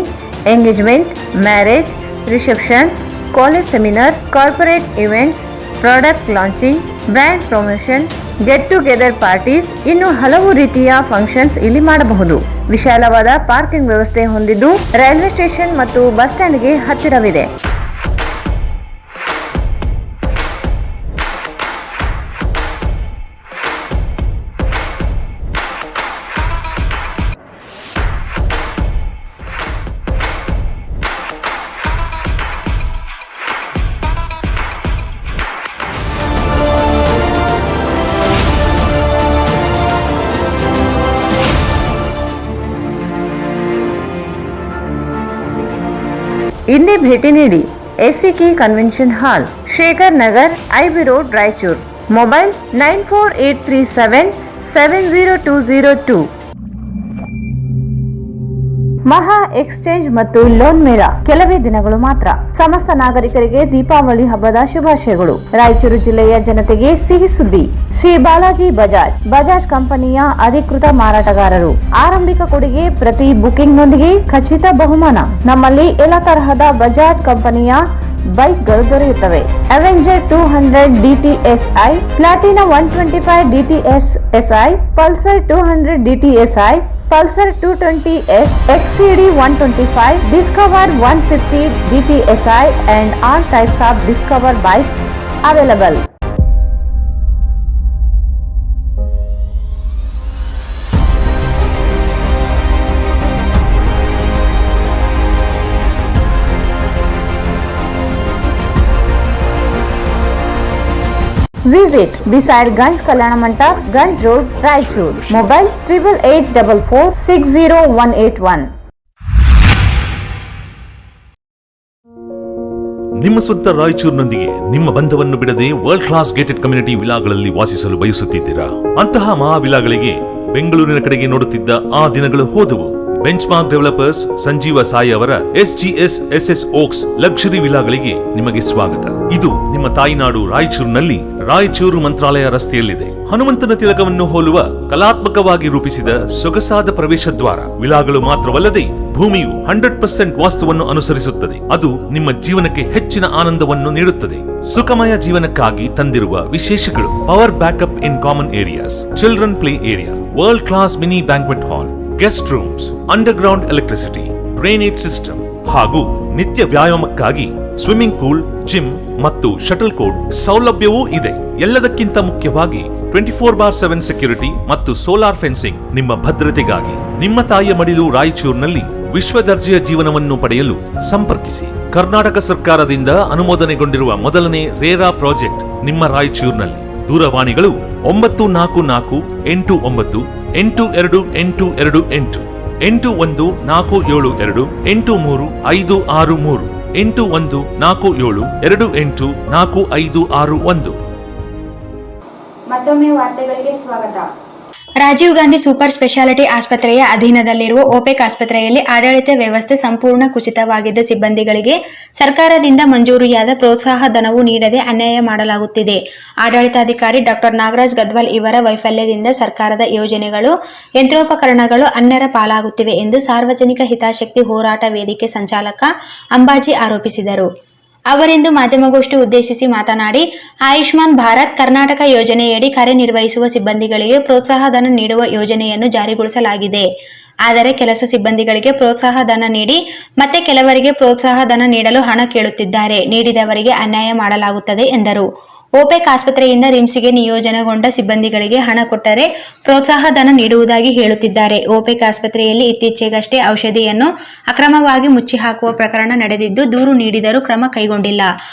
engagement, marriage, reception, college seminars, corporate events, product launching, brand promotion, get together parties, ಇನ್ನು ಹಲವು ರೀತಿಯ ಫಂಕ್ಷನ್ಸ್ ಇಲ್ಲಿ ಮಾಡಬಹುದು. ವಿಶಾಲವಾದ ಪಾರ್ಕಿಂಗ್ ವ್ಯವಸ್ಥೆ ಹೊಂದಿದ್ದು ರೈಲ್ವೆ ಸ್ಟೇಷನ್ ಮತ್ತು ಬಸ್ ಸ್ಟ್ಯಾಂಡ್ಗೆ ಹತ್ತಿರವಿದೆ. ಇಂದೇ ಭೇಟಿ ನೀಡಿ ಎಸಿಕೆ ಕನ್ವೆನ್ಷನ್ ಹಾಲ್, Shekhar Nagar, IB road, Raichur. Mobile 9483770202. ಮಹಾ ಎಕ್ಸ್ಚೇಂಜ್ ಮತ್ತು ಲೋನ್ ಮೇಳ ಕೆಲವೇ ದಿನಗಳು ಮಾತ್ರ. ಸಮಸ್ತ ನಾಗರಿಕರಿಗೆ ದೀಪಾವಳಿ ಹಬ್ಬದ ಶುಭಾಶಯಗಳು. ರಾಯಚೂರು ಜಿಲ್ಲೆಯ ಜನತೆಗೆ ಸಿಹಿ ಸುದ್ದಿ. ಶ್ರೀ ಬಾಲಾಜಿ ಬಜಾಜ್ ಕಂಪನಿಯ ಅಧಿಕೃತ ಮಾರಾಟಗಾರರು. ಆರಂಭಿಕ ಕೊಡುಗೆ ಪ್ರತಿ ಬುಕಿಂಗ್ನೊಂದಿಗೆ ಖಚಿತ ಬಹುಮಾನ. ನಮ್ಮಲ್ಲಿ ಎಲ್ಲ ತರಹದ ಬಜಾಜ್ ಕಂಪನಿಯ ಬೈಕ್ಗಳು ದೊರೆಯುತ್ತವೆ. Avenger 200 DTSI, Platina 125 DTSI, Pulsar 200 DTSI, Pulsar 220S, XCD 125, Discover 150 DTSI and all types of Discover bikes available. Visit beside Ganj Kalyana Mandap, Ganj Road, Raichur. Mobile 8884460181. ನಿಮ್ಮ ಸ್ವಂತ ರಾಯಚೂರಿನೊಂದಿಗೆ ನಿಮ್ಮ ಬಂಧವನ್ನು ಬಿಡದೆ ವರ್ಲ್ಡ್ ಕ್ಲಾಸ್ ಗೇಟೆಡ್ ಕಮ್ಯುನಿಟಿ ವಿಲಾಗಳಲ್ಲಿ ವಾಸಿಸಲು ಬಯಸುತ್ತಿದ್ದೀರಾ? ಅಂತಹ ಮಹಾವಿಲಾಗಳಿಗೆ ಬೆಂಗಳೂರಿನ ಕಡೆಗೆ ನೋಡುತ್ತಿದ್ದ ಆ ದಿನಗಳು ಹೋದವು. ಬೆಂಚ್ಮಾರ್ಕ್ ಡೆವಲಪರ್ಸ್ ಸಂಜೀವ ಸಾಯಿ ಅವರ SGS SS ಓಕ್ಸ್ ಲಕ್ಸುರಿ ವಿಲಾಗಳಿಗೆ ನಿಮಗೆ ಸ್ವಾಗತ. ಇದು ನಿಮ್ಮ ತಾಯಿನಾಡು ರಾಯಚೂರಿನಲ್ಲಿ ರಾಯಚೂರು ಮಂತ್ರಾಲಯ ರಸ್ತೆಯಲ್ಲಿದೆ. ಹನುಮಂತನ ತಿಲಕವನ್ನು ಹೋಲುವ ಕಲಾತ್ಮಕವಾಗಿ ರೂಪಿಸಿದ ಸೊಗಸಾದ ಪ್ರವೇಶ ದ್ವಾರ. ವಿಲಾಗಳು ಮಾತ್ರವಲ್ಲದೆ ಭೂಮಿಯು 100% ವಾಸ್ತುವನ್ನು ಅನುಸರಿಸುತ್ತದೆ. ಅದು ನಿಮ್ಮ ಜೀವನಕ್ಕೆ ಹೆಚ್ಚಿನ ಆನಂದವನ್ನು ನೀಡುತ್ತದೆ. ಸುಖಮಯ ಜೀವನಕ್ಕಾಗಿ ತಂದಿರುವ ವಿಶೇಷಗಳು: power backup in common areas, children play area, world class mini banquet hall, guest rooms, underground electricity, drainage system ಹಾಗೂ ನಿತ್ಯ ವ್ಯಾಯಾಮಕ್ಕಾಗಿ ಸ್ವಿಮ್ಮಿಂಗ್ ಪೂಲ್, ಜಿಮ್ ಮತ್ತು ಶಟಲ್ ಕೋರ್ಟ್ ಸೌಲಭ್ಯವೂ ಇದೆ. ಎಲ್ಲದಕ್ಕಿಂತ ಮುಖ್ಯವಾಗಿ 24/7 ಸೆಕ್ಯೂರಿಟಿ ಮತ್ತು ಸೋಲಾರ್ ಫೆನ್ಸಿಂಗ್ ನಿಮ್ಮ ಭದ್ರತೆಗಾಗಿ. ನಿಮ್ಮ ತಾಯಿಯ ಮಡಿಲು ರಾಯಚೂರಿನಲ್ಲಿ ವಿಶ್ವ ದರ್ಜೆಯ ಜೀವನವನ್ನು ಪಡೆಯಲು ಸಂಪರ್ಕಿಸಿ. ಕರ್ನಾಟಕ ಸರ್ಕಾರದಿಂದ ಅನುಮೋದನೆಗೊಂಡಿರುವ ಮೊದಲನೇ ರೇರಾ ಪ್ರಾಜೆಕ್ಟ್ ನಿಮ್ಮ ರಾಯಚೂರಿನಲ್ಲಿ. ದೂರವಾಣಿಗಳು 9448982828 8147283563 8147284561. ಮತ್ತೊಮ್ಮೆ ವಾರ್ತೆಗಳಿಗೆ ಸ್ವಾಗತ. ರಾಜೀವ್ ಗಾಂಧಿ ಸೂಪರ್ ಸ್ಪೆಷಾಲಿಟಿ ಆಸ್ಪತ್ರೆಯ ಅಧೀನದಲ್ಲಿರುವ ಓಪೆಕ್ ಆಸ್ಪತ್ರೆಯಲ್ಲಿ ಆಡಳಿತ ವ್ಯವಸ್ಥೆ ಸಂಪೂರ್ಣ ಕುಸಿತವಾಗಿದ್ದ ಸಿಬ್ಬಂದಿಗಳಿಗೆ ಸರ್ಕಾರದಿಂದ ಮಂಜೂರಿಯಾದ ಪ್ರೋತ್ಸಾಹ ಧನವು ನೀಡದೆ ಅನ್ಯಾಯ ಮಾಡಲಾಗುತ್ತಿದೆ. ಆಡಳಿತಾಧಿಕಾರಿ ಡಾಕ್ಟರ್ ನಾಗರಾಜ್ ಗದ್ವಾಲ್ ಇವರ ವೈಫಲ್ಯದಿಂದ ಸರ್ಕಾರದ ಯೋಜನೆಗಳು, ಯಂತ್ರೋಪಕರಣಗಳು ಅನ್ಯರ ಪಾಲಾಗುತ್ತಿವೆ ಎಂದು ಸಾರ್ವಜನಿಕ ಹಿತಾಸಕ್ತಿ ಹೋರಾಟ ವೇದಿಕೆ ಸಂಚಾಲಕ ಅಂಬಾಜಿ ಆರೋಪಿಸಿದರು. ಅವರಿಂದು ಮಾಧ್ಯಮಗೋಷ್ಠಿ ಉದ್ದೇಶಿಸಿ ಮಾತನಾಡಿ, ಆಯುಷ್ಮಾನ್ ಭಾರತ್ ಕರ್ನಾಟಕ ಯೋಜನೆಯಡಿ ಕಾರ್ಯನಿರ್ವಹಿಸುವ ಸಿಬ್ಬಂದಿಗಳಿಗೆ ಪ್ರೋತ್ಸಾಹ ಧನ ನೀಡುವ ಯೋಜನೆಯನ್ನು ಜಾರಿಗೊಳಿಸಲಾಗಿದೆ. ಆದರೆ ಕೆಲಸ ಸಿಬ್ಬಂದಿಗಳಿಗೆ ಪ್ರೋತ್ಸಾಹ ಧನ ನೀಡಿ ಮತ್ತೆ ಕೆಲವರಿಗೆ ಪ್ರೋತ್ಸಾಹ ಧನ ನೀಡಲು ಹಣ ಕೇಳುತ್ತಿದ್ದಾರೆ. ನೀಡಿದವರಿಗೆ ಅನ್ಯಾಯ ಮಾಡಲಾಗುತ್ತದೆ ಎಂದರು. ಓಪೆಕ್ ಆಸ್ಪತ್ರೆಯಿಂದ ರಿಮ್ಸ್ಗೆ ನಿಯೋಜನೆಗೊಂಡ ಸಿಬ್ಬಂದಿಗಳಿಗೆ ಹಣ ಕೊಟ್ಟರೆ ಪ್ರೋತ್ಸಾಹ ಧನ ನೀಡುವುದಾಗಿ ಹೇಳುತ್ತಿದ್ದಾರೆ. ಓಪೆಕ್ ಆಸ್ಪತ್ರೆಯಲ್ಲಿ ಇತ್ತೀಚೆಗಷ್ಟೇ ಔಷಧಿಯನ್ನು ಅಕ್ರಮವಾಗಿ ಮುಚ್ಚಿ ಹಾಕುವ ಪ್ರಕರಣ ನಡೆದಿದ್ದು, ದೂರು ನೀಡಿದರೂ ಕ್ರಮ ಕೈಗೊಂಡಿಲ್ಲ.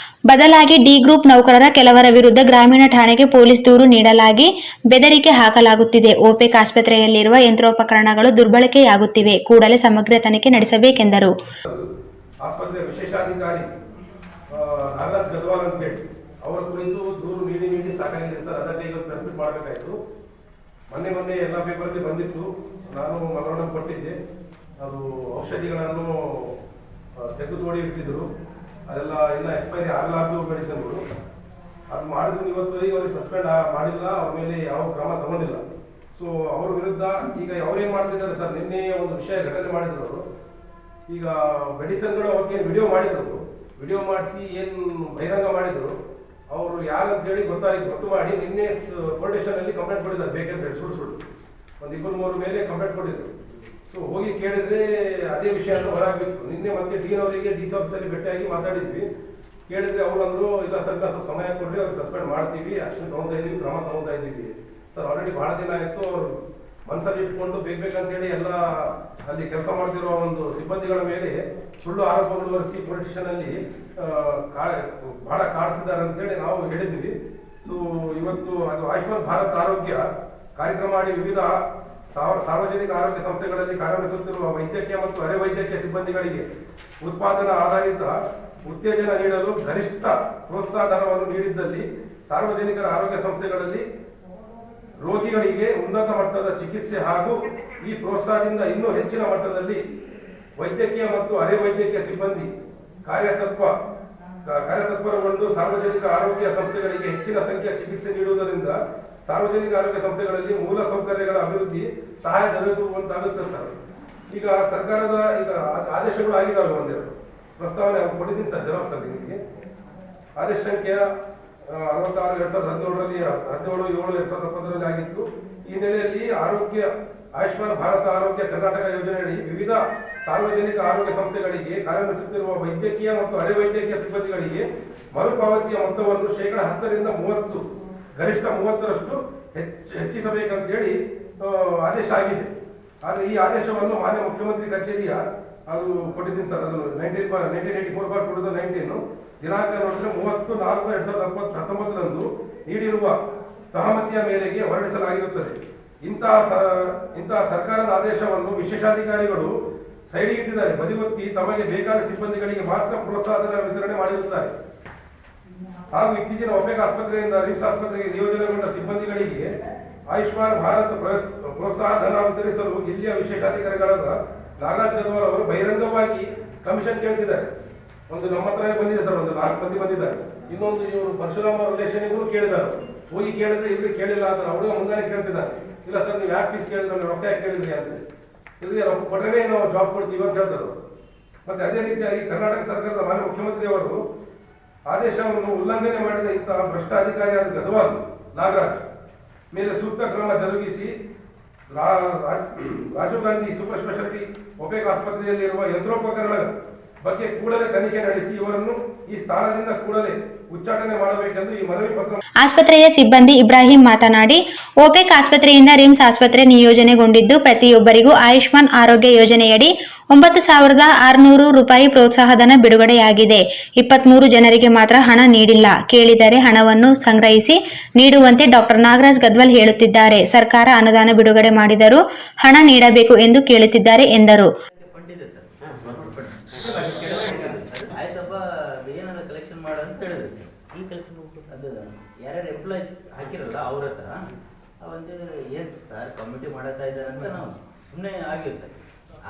ಬದಲಾಗಿ ಡಿ ಗ್ರೂಪ್ ನೌಕರರ ಕೆಲವರ ವಿರುದ್ಧ ಗ್ರಾಮೀಣ ಠಾಣೆಗೆ ಪೊಲೀಸ್ ದೂರು ನೀಡಲಾಗಿ ಬೆದರಿಕೆ ಹಾಕಲಾಗುತ್ತಿದೆ. ಓಪೆಕ್ ಆಸ್ಪತ್ರೆಯಲ್ಲಿರುವ ಯಂತ್ರೋಪಕರಣಗಳು ದುರ್ಬಳಕೆಯಾಗುತ್ತಿವೆ. ಕೂಡಲೇ ಸಮಗ್ರ ತನಿಖೆ ನಡೆಸಬೇಕೆಂದರು. ಆಸ್ಪತ್ರೆ ವಿಶೇಷಾಧಿಕಾರಿ ನಾಗರಾಜ್ ಗದ್ವಾಲ್ ಅಂತ ಹೇಳಿ ಅವರ ಕುರಿತು ದೂರು ನೀಡಿ ಸಾಕಾಗಿದೆ ಸರ್. ಅದಕ್ಕೆ ಈಗ ಪ್ರೆಸ್ ಮಾಡಬೇಕಾಯಿತು. ಮೊನ್ನೆ ಎಲ್ಲ ಪೇಪರಲ್ಲಿ ಬಂದಿತ್ತು. ನಾನು ಮನೋರಣ ಕೊಟ್ಟಿದ್ದೆ. ಅದು ಔಷಧಿಗಳನ್ನು ತೆಗೆದುತೋಡಿ ಇರ್ತಿದ್ರು. ಅದೆಲ್ಲ ಇನ್ನು ಎಕ್ಸ್ಪೈರಿ ಆಗಲಾರ್ದು ಮೆಡಿಸಿನ್ಗಳು. ಅದು ಮಾಡಿದ್ರು ಇವತ್ತುವರೆಗೆ ಅವ್ರಿಗೆ ಸಸ್ಪೆಂಡ್ ಮಾಡಿಲ್ಲ. ಅವ್ರ ಮೇಲೆ ಯಾವ ಕ್ರಮ ತಗೊಂಡಿಲ್ಲ. ಸೊ ಅವ್ರ ವಿರುದ್ಧ ಈಗ ಅವ್ರೇನು ಮಾಡ್ತಿದ್ದಾರೆ ಸರ್, ನಿನ್ನೆ ಒಂದು ವಿಷಯ ಘಟನೆ ಮಾಡಿದ್ರು ಅವರು. ಈಗ ಮೆಡಿಸಿನ್ಗಳು ಅವ್ರಿಗೆ ವಿಡಿಯೋ ಮಾಡಿದ್ರು. ವಿಡಿಯೋ ಮಾಡಿಸಿ ಏನು ಬಹಿರಂಗ ಮಾಡಿದ್ರು, ಅವರು ಯಾರಂತ ಹೇಳಿ ಗೊತ್ತು ಮಾಡಿ ನಿನ್ನೆ ಪೊಲೀಸ್ ಸ್ಟೇಷನಲ್ಲಿ ಕಂಪ್ಲೇಂಟ್ ಕೊಟ್ಟಿದ್ದಾರೆ. ಬೇಕಂತ ಸುಳ್ಳು ಒಂದು 2-3 ಮೇಲೆ ಕಂಪ್ಲೇಂಟ್ ಕೊಟ್ಟಿದ್ರು. ಸೊ ಹೋಗಿ ಕೇಳಿದ್ರೆ ಅದೇ ವಿಷಯ ಅಂತ ಹೊರಬಿತ್ತು. ನಿನ್ನೆ ಮತ್ತೆ ಡೀನ್ ಅವರಿಗೆ ಡಿ ಆಫೀಸಲ್ಲಿ ಭೇಟಿಯಾಗಿ ಮಾತಾಡಿದ್ವಿ. ಕೇಳಿದ್ರೆ ಅವ್ರು ಅಂದರು, ಇಲ್ಲ ಸರ್ ಸ್ವಲ್ಪ ಸಮಯ ಕೊಟ್ಟರೆ ಅವ್ರು ಸಸ್ಪೆಂಡ್ ಮಾಡ್ತೀವಿ, ಆಕ್ಷನ್ ತಗೊಳ್ತಾ ಇದ್ದೀವಿ, ಕ್ರಮ ತಗೊಳ್ತಾ ಇದ್ದೀವಿ. ಸರ್ ಆಲ್ರೆಡಿ ಭಾಳ ದಿನ ಆಯಿತು. ಅವ್ರು ಮನಸ್ಸಲ್ಲಿ ಇಟ್ಕೊಂಡು ಬೇಕಂತೇಳಿ ಎಲ್ಲ ಅಲ್ಲಿ ಕೆಲಸ ಮಾಡ್ತಿರೋ ಒಂದು ಸಿಬ್ಬಂದಿಗಳ ಮೇಲೆ ಸುಳ್ಳು ಆರೋಪಗಳು ಹೊರಿಸಿ ಪೊಲೀಸ್ ಸ್ಟೇಷನಲ್ಲಿ ಬಹಳ ಕಾಡ್ತಿದ್ದಾರೆ ಅಂತೇಳಿ ನಾವು ಹೇಳಿದ್ವಿ. ಸೊ ಇವತ್ತು ಅದು ಆಯುಷ್ಮಾನ್ ಭಾರತ್ ಆರೋಗ್ಯ ಕಾರ್ಯಕ್ರಮ ಮಾಡಿ ವಿವಿಧ ಸಾರ್ವಜನಿಕ ಆರೋಗ್ಯ ಸಂಸ್ಥೆಗಳಲ್ಲಿ ಕಾರ್ಯನಿರ್ವಹಿಸುತ್ತಿರುವ ವೈದ್ಯಕೀಯ ಮತ್ತು ಅರೆ ವೈದ್ಯಕೀಯ ಸಿಬ್ಬಂದಿಗಳಿಗೆ ಉತ್ಪಾದನಾ ಆಧಾರಿತ ಉತ್ತೇಜನ ನೀಡಲು ಗರಿಷ್ಠ ಪ್ರೋತ್ಸಾಹ ಧನವನ್ನು ನೀಡಿದ್ದಲ್ಲಿ ಸಾರ್ವಜನಿಕರ ಆರೋಗ್ಯ ಸಂಸ್ಥೆಗಳಲ್ಲಿ ರೋಗಿಗಳಿಗೆ ಉನ್ನತ ಮಟ್ಟದ ಚಿಕಿತ್ಸೆ ಹಾಗೂ ಈ ಪ್ರೋತ್ಸಾಹದಿಂದ ಇನ್ನೂ ಹೆಚ್ಚಿನ ಮಟ್ಟದಲ್ಲಿ ವೈದ್ಯಕೀಯ ಮತ್ತು ಅರೆ ವೈದ್ಯಕೀಯ ಸಿಬ್ಬಂದಿ ಕಾರ್ಯತತ್ಪರಗೊಂಡು ಸಾರ್ವಜನಿಕ ಆರೋಗ್ಯ ಸಂಸ್ಥೆಗಳಿಗೆ ಹೆಚ್ಚಿನ ಸಂಖ್ಯೆಯ ಚಿಕಿತ್ಸೆ ನೀಡುವುದರಿಂದ ಸಾರ್ವಜನಿಕ ಆರೋಗ್ಯ ಸಂಸ್ಥೆಗಳಲ್ಲಿ ಮೂಲ ಸೌಕರ್ಯಗಳ ಅಭಿವೃದ್ಧಿ ಸಹಾಯ ದೊರೆಯುವಂತಾಗುತ್ತೆ ಸರ್. ಈಗ ಸರ್ಕಾರದ ಈಗ ಆದೇಶಗಳು ಆಗಿದ್ದಾವೆ. ಒಂದೆರಡು ಪ್ರಸ್ತಾವನೆ ಕೊಟ್ಟಿದ್ದೀನಿ ಸರ್, ಜವಾಬ್ ಸರ್ ನಿಮಗೆ. ಆದೇಶ ಸಂಖ್ಯೆ 66/2017 17/7/2019 ಆಗಿತ್ತು. ಈ ನೆಲೆಯಲ್ಲಿ ಆಯುಷ್ಮಾನ್ ಭಾರತ ಆರೋಗ್ಯ ಕರ್ನಾಟಕ ಯೋಜನೆಯಡಿ ವಿವಿಧ ಸಾರ್ವಜನಿಕ ಆರೋಗ್ಯ ಸಂಸ್ಥೆಗಳಿಗೆ ಕಾರ್ಯನಿರ್ವಹಿಸುತ್ತಿರುವ ವೈದ್ಯಕೀಯ ಮತ್ತು ಅರೆ ವೈದ್ಯಕೀಯ ಸಿಬ್ಬಂದಿಗಳಿಗೆ ಮರುಪಾವತಿಯ ಮೊತ್ತವನ್ನು ಶೇಕಡ 10ರಿಂದ 30 ಗರಿಷ್ಠ 30ರಷ್ಟು ಹೆಚ್ಚಿಸಬೇಕಂತ ಹೇಳಿ ಆದೇಶ ಆಗಿದೆ. ಆದರೆ ಈ ಆದೇಶವನ್ನು ಮಾನ್ಯ ಮುಖ್ಯಮಂತ್ರಿ ಕಚೇರಿಯ ಅದು ಕೊಟ್ಟಿದ್ದೀನಿ ಸರ್. ಅದು 1984/2019 ದಿನಾಂಕ ನೋಡಿದ್ರೆ 30/4/2019 ನೀಡಿರುವ ಸಹಮತಿಯ ಮೇರೆಗೆ ಹೊರಡಿಸಲಾಗಿರುತ್ತದೆ. ಇಂತಹ ಸರ್ಕಾರದ ಆದೇಶವನ್ನು ವಿಶೇಷಾಧಿಕಾರಿಗಳು ಸೈಡಿಗಿಟ್ಟಿದ್ದಾರೆ. ಬದಿಗೊತ್ತಿ ತಮಗೆ ಬೇಕಾದ ಸಿಬ್ಬಂದಿಗಳಿಗೆ ಮಾತ್ರ ಪ್ರೋತ್ಸಾಹಧನ ವಿತರಣೆ ಮಾಡಿರುತ್ತಾರೆ. ಹಾಗೂ ಇತ್ತೀಚಿನ ಒಪೆಕ್ ಆಸ್ಪತ್ರೆಯಿಂದ ರಿಮ್ಸ್ ಆಸ್ಪತ್ರೆಗೆ ನಿಯೋಜನೆಗೊಂಡ ಸಿಬ್ಬಂದಿಗಳಿಗೆ ಆಯುಷ್ಮಾನ್ ಭಾರತ್ ಪ್ರೋತ್ಸಾಹ ಧನ ವಿತರಿಸಲು ಇಲ್ಲಿಯ ವಿಶೇಷಾಧಿಕಾರಿಗಳಾದ ನಾಗರಾಜ್ ಗದ್ವಾಲ್ ಅವರು ಬಹಿರಂಗವಾಗಿ ಕಮಿಷನ್ ಕೇಳ್ತಿದ್ದಾರೆ. ಒಂದು ನಮ್ಮ ಹತ್ರನೇ ಬಂದಿದೆ ಸರ್, ಒಂದು 4 ಮಂದಿ ಬಂದಿದ್ದಾರೆ. ಇನ್ನೊಂದು ಇವರು ಪರಶುರಾಮ ರಿಲೇಷನ್ಗೂ ಕೇಳಿದ್ದಾರೆ. ಹೋಗಿ ಕೇಳಿದ್ರೆ ಇಲ್ಲಿ ಕೇಳಿಲ್ಲ ಅಂತ ಹುಡುಗ ಮುಂದಾನೆ ಕೇಳ್ತಿದ್ದಾರೆ. ಇಲ್ಲ ಸರ್, ನೀವು ಯಾಕೆ ಫೀಸ್ ಕೇಳಿದ್ರೆ ರೊಕ್ಕ ಯಾಕೆ ಕೇಳಿದ್ರಿ ಅಂತ. ಇಲ್ಲಿ ರೊಕ್ಕ ಕೊಟ್ಟರೆ ನಾವು ಜಾಬ್ ಕೊಡ್ತೀವಿ ಅಂತ ಹೇಳ್ತಾರೆ. ಮತ್ತೆ ಅದೇ ರೀತಿಯಾಗಿ ಕರ್ನಾಟಕ ಸರ್ಕಾರದ ಮಾನ್ಯ ಮುಖ್ಯಮಂತ್ರಿ ಅವರು ಆದೇಶವನ್ನು ಉಲ್ಲಂಘನೆ ಮಾಡಿದ ಇಂತಹ ಭ್ರಷ್ಟ ಅಧಿಕಾರಿಯಾದ ಗದ್ವಾಲ್ ನಾಗರಾಜ್ ಮೇಲೆ ಸೂಕ್ತ ಕ್ರಮ ಜರುಗಿಸಿ Rajiv Gandhi super speciality OPEC ಆಸ್ಪತ್ರೆಯಲ್ಲಿರುವ ಯಂತ್ರೋಪಕರಣಗಳ ಬಗ್ಗೆ ಕೂಡಲೇ ತನಿಖೆ ನಡೆಸಿ ಇವರನ್ನು ಈ ಸ್ಥಾನದಿಂದ ಕೂಡಲೇ ಉಚ್ಚಾಟನೆ ಮಾಡಬೇಕೆಂದು ಈ ಮನವಿ ಪತ್ರ. ಆಸ್ಪತ್ರೆಯ ಸಿಬ್ಬಂದಿ ಇಬ್ರಾಹಿಂ ಮಾತನಾಡಿ, ಓಪೆಕ್ ಆಸ್ಪತ್ರೆಯಿಂದ ರಿಮ್ಸ್ ಆಸ್ಪತ್ರೆ ನಿಯೋಜನೆಗೊಂಡಿದ್ದು ಪ್ರತಿಯೊಬ್ಬರಿಗೂ ಆಯುಷ್ಮಾನ್ ಆರೋಗ್ಯ ಯೋಜನೆಯಡಿ 9,600 ರೂಪಾಯಿ ಪ್ರೋತ್ಸಾಹಧನ ಬಿಡುಗಡೆಯಾಗಿದೆ. 23 ಜನರಿಗೆ ಮಾತ್ರ ಹಣ ನೀಡಿಲ್ಲ. ಕೇಳಿದರೆ ಹಣವನ್ನು ಸಂಗ್ರಹಿಸಿ ನೀಡುವಂತೆ ಡಾಕ್ಟರ್ ನಾಗರಾಜ್ ಗದ್ವಾಲ್ ಹೇಳುತ್ತಿದ್ದಾರೆ. ಸರ್ಕಾರ ಅನುದಾನ ಬಿಡುಗಡೆ ಮಾಡಿದರೂ ಹಣ ನೀಡಬೇಕು ಎಂದು ಕೇಳುತ್ತಿದ್ದಾರೆ ಎಂದರು. ಕಲೆಕ್ಷನ್ ಮಾಡ ಅಂತ ಹೇಳಿದ್ರು ಸರ್. ಈ ಕಲೆಕ್ಷನ್ ಅದು ಯಾರ್ಯಾರು ಎಂಪ್ಲಾಯೀಸ್ ಹಾಕಿರಲ್ಲ ಅವ್ರ ಹತ್ರ ಒಂದು ಏನು ಸರ್ ಕಮಿಟಿ ಮಾಡತ್ತಾ ಇದ್ದಾರೆ ಅಂತ ನಾವು ಸುಮ್ಮನೆ ಆಗಿವಿ ಸರ್.